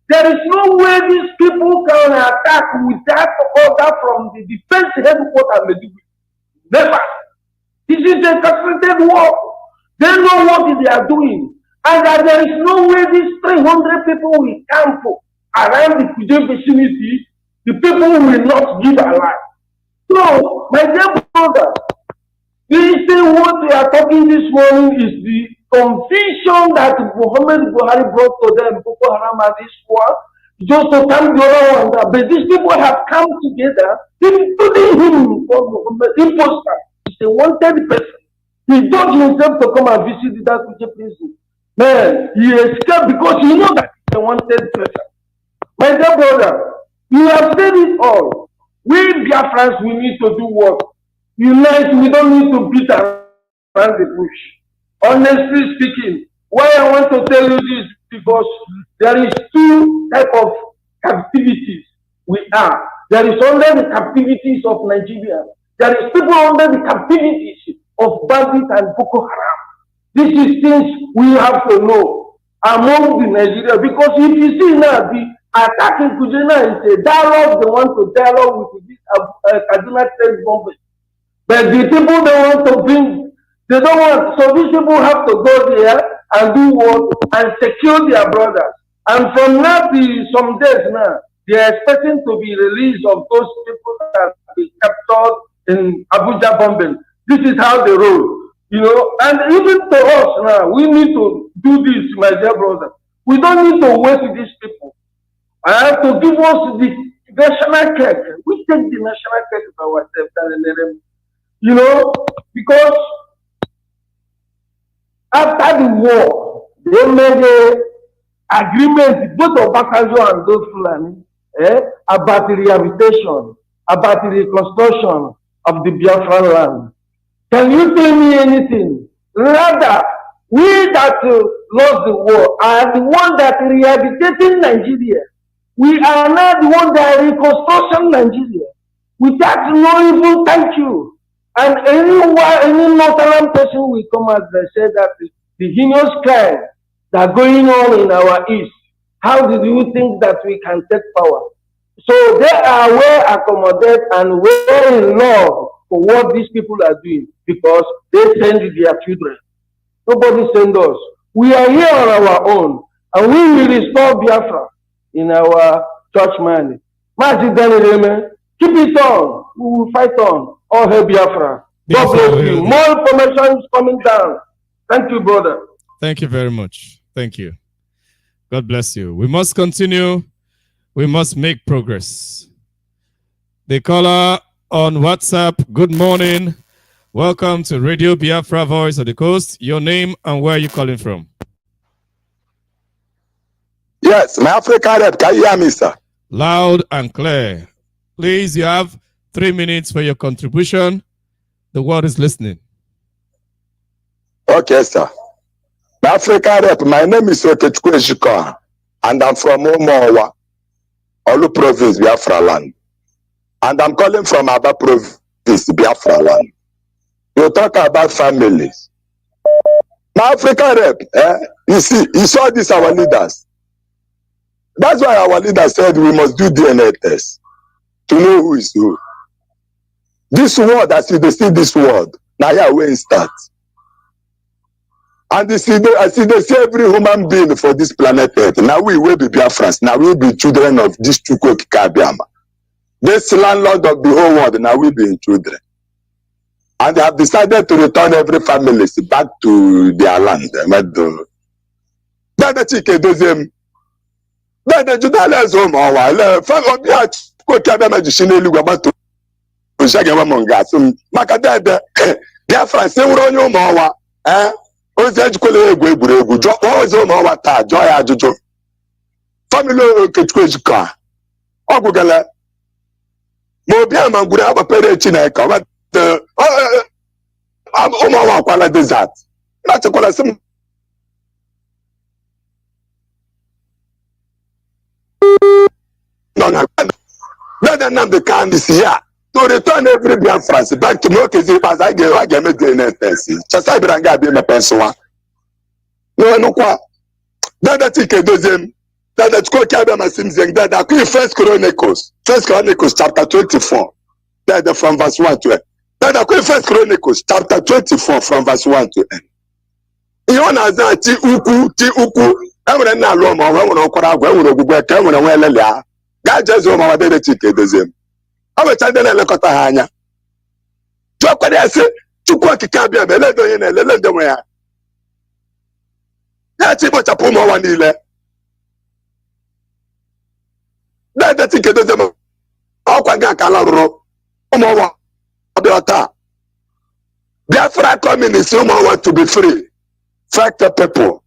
S6: There is no way these people can attack without order from the defense headquarters. Never. This is a calculated war. They know what they are doing. And that there is no way these 300 people will camp around the Kuje vicinity. The people will not give alive. So, my dear brother, this thing what we are talking this morning is the confusion that Muhammad Buhari brought to them, Boko Haram and this war, just to come the other one. But these people have come together, including him, Muhammad, imposter. He's a wanted person. He told himself to come and visit that prison. Man, he escaped because he knows that he's a wanted person. My dear brother, you have said it all. We Biafrans, we need to do what? Unite, we don't need to beat around the bush. Honestly speaking, why I want to tell you this, because there is two types of captivities we are. There is under the captivities of Nigeria. There is people under the captivities of bandits and Boko Haram. This is things we have to know among the Nigeria, because if you see now, the attack in Kujena is a dialogue. They want to dialogue with this Kaduna State bombing. But the people they want to bring, they don't want. So these people have to go there and do what? And secure their brothers. And from now to some days now, they are expecting to be released of those people that have been captured in Abuja bombing. This is how they roll. You know, and even to us now, we need to do this, my dear brother. We don't need to wait with these people. I have to give us the national cake. We take the national cake for ourselves, you know, because after the war, they made an agreement, both of Bakajo and those Fulani, about the rehabilitation, about the reconstruction of the Biafran land. Can you tell me anything? Rather, we that lost the war are the one that rehabilitating Nigeria. We are not the one that reconstruction Nigeria. Without no even thank you. And any Northern person will come out and say that the heinous crime that going on in our east, how did you think that we can take power? So they are well accommodated and well in love for what these people are doing, because they send their children. Nobody send us. We are here on our own, and we will restore Biafra in our church man. Keep it on. We will fight on. All hail Biafra. God bless you. More information is coming down. Thank you, brother.
S1: Thank you very much. Thank you. God bless you. We must continue. We must make progress. The caller on WhatsApp, good morning. Welcome to Radio Biafra Voice of the Coast. Your name and where are you calling from?
S3: Yes, my African rep. Can you hear me, sir?
S1: Loud and clear. Please, you have 3 minutes for your contribution. The world is listening.
S3: Okay, sir. My African rep, my name is Okechukwu Ejiko, and I'm from Umuowa, Olu Province, Biafra land. And I'm calling from Aba province, Biafra land. You talk about families. Now, Africa rep, you see, you saw this, our leaders. That's why our leaders said we must do DNA test to know who is who. This world, as you see this world, now here we start. And they see, I see they see every human being for this planet Earth. Now we will be Biafrans. Now we will be children of this Chukwu Kabiama. This landlord of the whole world, now we be children. And they have decided to return every family back to their land. Then the chicken does them. Then the Judalas home or while family go to magician about to Shagamonga. So Macadad, Biafra, say we're on your mawa. Oze ejikole egwu egwuregwu ọzọ ma ọwa taa jụọ ya ajụjụ famili okechukwu ejikọ ọ gwụgala ma obi ama ngwuru agbapere Chineke ụmụ ọwa akwala desert na-achịkwala sị m nọ na Nnamdi Kanu si ya to return every Biafran back to Mokezi as I get me DNA test. Chasa Biranga be my pensuwa. No, no, kwa. That take deuxième. That ko kabe masim zeng. That First Chronicles chapter 24. That from verse 1 to 8. That First Chronicles chapter 24 from verse 1 to 8. Iona za ti uku. Enwere na lo ma enwere okwara agwa enwere ogugwe ka enwere nwe elele a. Ga jezo ma wadede take deuxième. Awe chande na elekọta ha anya. Jọkwara ya sị Chukwu okike abịa ma eledo onye na-elele ndị nwe ya. Ya chi kpochapụ ụmụ ọwa niile. Na-edeti nke dozie m ọkwa gị akala rụrụ ụmụ ọwa ọbịa taa. Biafra communist ụmụ ọwa to be free. Fact people.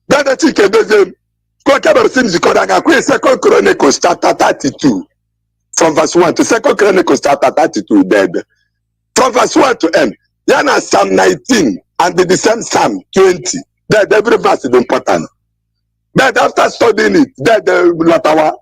S3: Na-edeti nke dozie m ka oke bere si njikọrọ aga akwụ Second Chronicles chapter 32. From verse 1 to 2 Chronicles chapter 32, dead. From verse 1 to end. Yana Psalm 19 and the same Psalm 20. Dead, every verse is important. Dead, after studying it, dead, Latawa.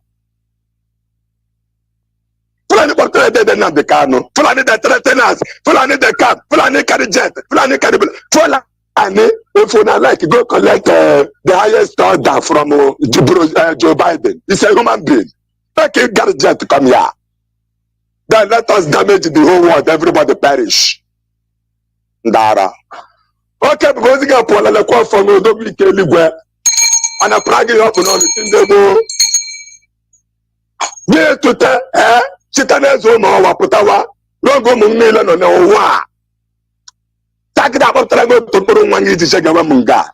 S3: Fulani Bottle, dead, Nnamdi Kanu. Fulani the threateners. Fulani the cap. Fulani carry jet. Fulani carry. Fulani, if you not like, go collect the highest order from Joe Biden. He's a human being. Make a gadget to come here. Then let us damage the whole world. Everybody perish. Dara. Okay, because you get Paula the call from the Dominican and a Prague up on the Near to tell, Chitanes home or Putawa, no go Mungan on the wa. Take it up to put on one easy Shagamunga,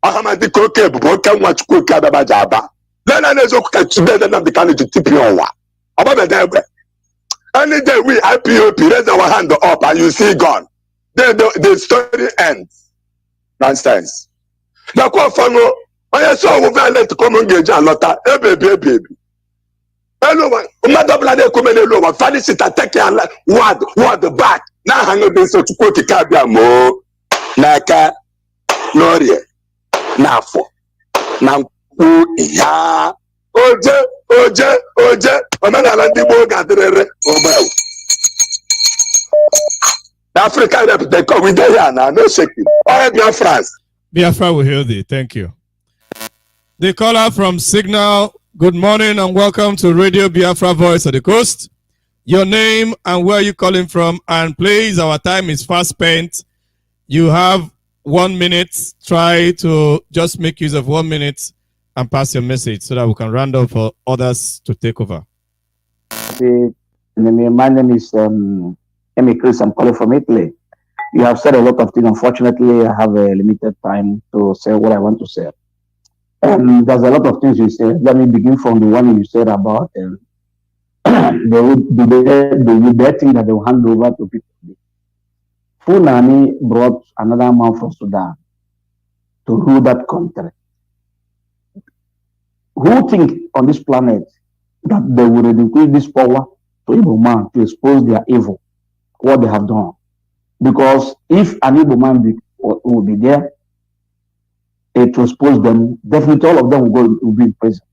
S3: Ahamadi Koke, broken watch cook at the Bajaba. Then I know the kind to tip you over. About the devil. Any day we IPOP raise our hand up and you see gone. Then the story ends. Nonsense. The call for no, I saw we let to come engage and lotta. Baby. Hello, mother blood come in lower. Fanny sit attack and word back. Now hang on this to quote the cabia mo. Naka, Noria, Nafo. Now. Ya oje omenala ndị Igbo ga-adịrịrị ogbe. Africa rep they come with here now, no shaking. All Biafrans.
S1: Biafra will hear thee. Thank you. The caller from Signal, good morning and welcome to Radio Biafra Voice of the Coast. Your name and where you calling from, and please, our time is fast spent. You have 1 minute. Try to just make use of 1 minute and pass your message so that we can round up for others to take over.
S4: My name is Emi Chris. I'm calling from Italy. You have said a lot of things. Unfortunately, I have a limited time to say what I want to say. There's a lot of things you said. Let me begin from the one you said about the thing that they will hand over to people. Fulani brought another man from Sudan to rule that country. Who think on this planet that they would increase this power to Igbo man to expose their evil, what they have done? Because if an Igbo man will be there to expose them, definitely all of them will be in prison.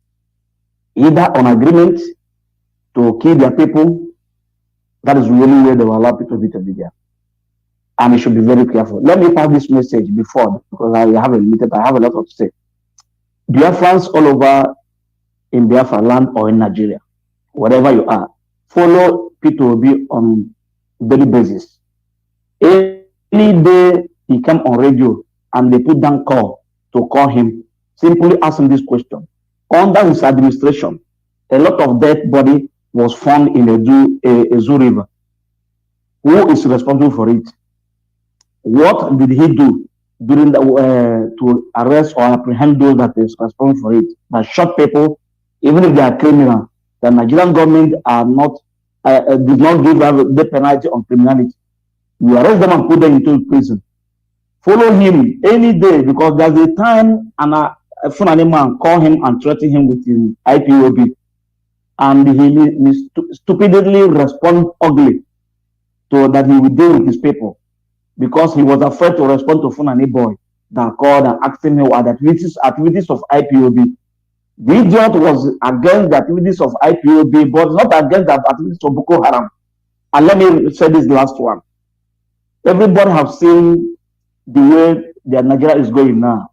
S4: Either on agreement to kill their people, that is really where they will allow people to be there. And we should be very careful. Let me pass this message before, because I have a lot to say. Biafrans all over in Biafra land or in Nigeria, wherever you are, follow P2B on daily basis. Any day he come on radio and they put down call to call him, simply ask him this question. Under his administration, a lot of dead body was found in a zoo river. Who is responsible for it? What did he do during to arrest or apprehend those that is responsible for it? That shot people, even if they are criminal. The Nigerian government are not did not give the penalty on criminality. You arrest them and put them into prison. Follow him any day, because there's a time a Fulani man call him and threaten him with his IPOB, and he stupidly respond ugly to that he will deal with his people, because he was afraid to respond to Fulani boy that called and asked him what activities of IPOB. The idiot was against the activities of IPOB, but not against the activities of Boko Haram. And let me say this last one. Everybody have seen the way that Nigeria is going now.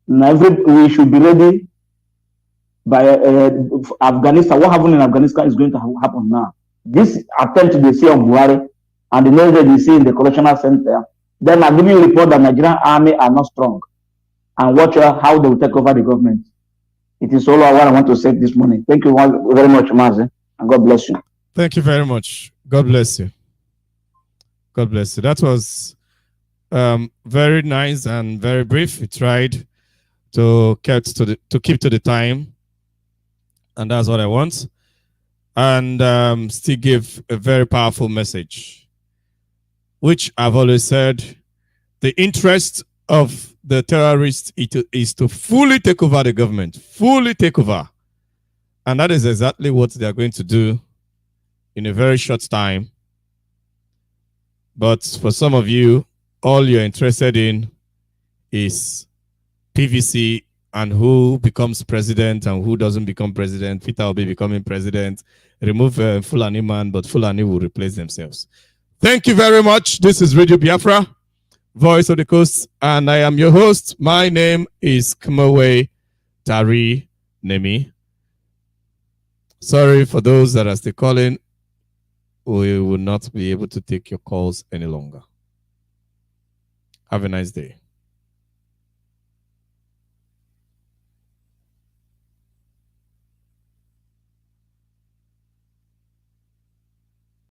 S4: We should be ready by Afghanistan. What happened in Afghanistan is going to happen now. This attempt they see on Buhari and the next day they see in the correctional center, then I'll give you a report that Nigerian army are not strong. And watch how they will take over the government. It is all what I want to say this morning. Thank you very much, Mazi, and God bless you.
S1: Thank you very much. God bless you. God bless you. That was very nice and very brief. We tried to keep to the time, and that's what I want. And still give a very powerful message, which I've always said: the interest of the terrorists is to fully take over the government, fully take over, and that is exactly what they are going to do in a very short time. But for some of you, all you're interested in is PVC and who becomes president and who doesn't become president. Peter will be becoming president. Remove Fulani man, but Fulani will replace themselves. Thank you very much. This is Radio Biafra, Voice of the Coast, and I am your host. My name is Kumawe Tari Nemi. Sorry for those that are still calling. We will not be able to take your calls any longer. Have a nice day.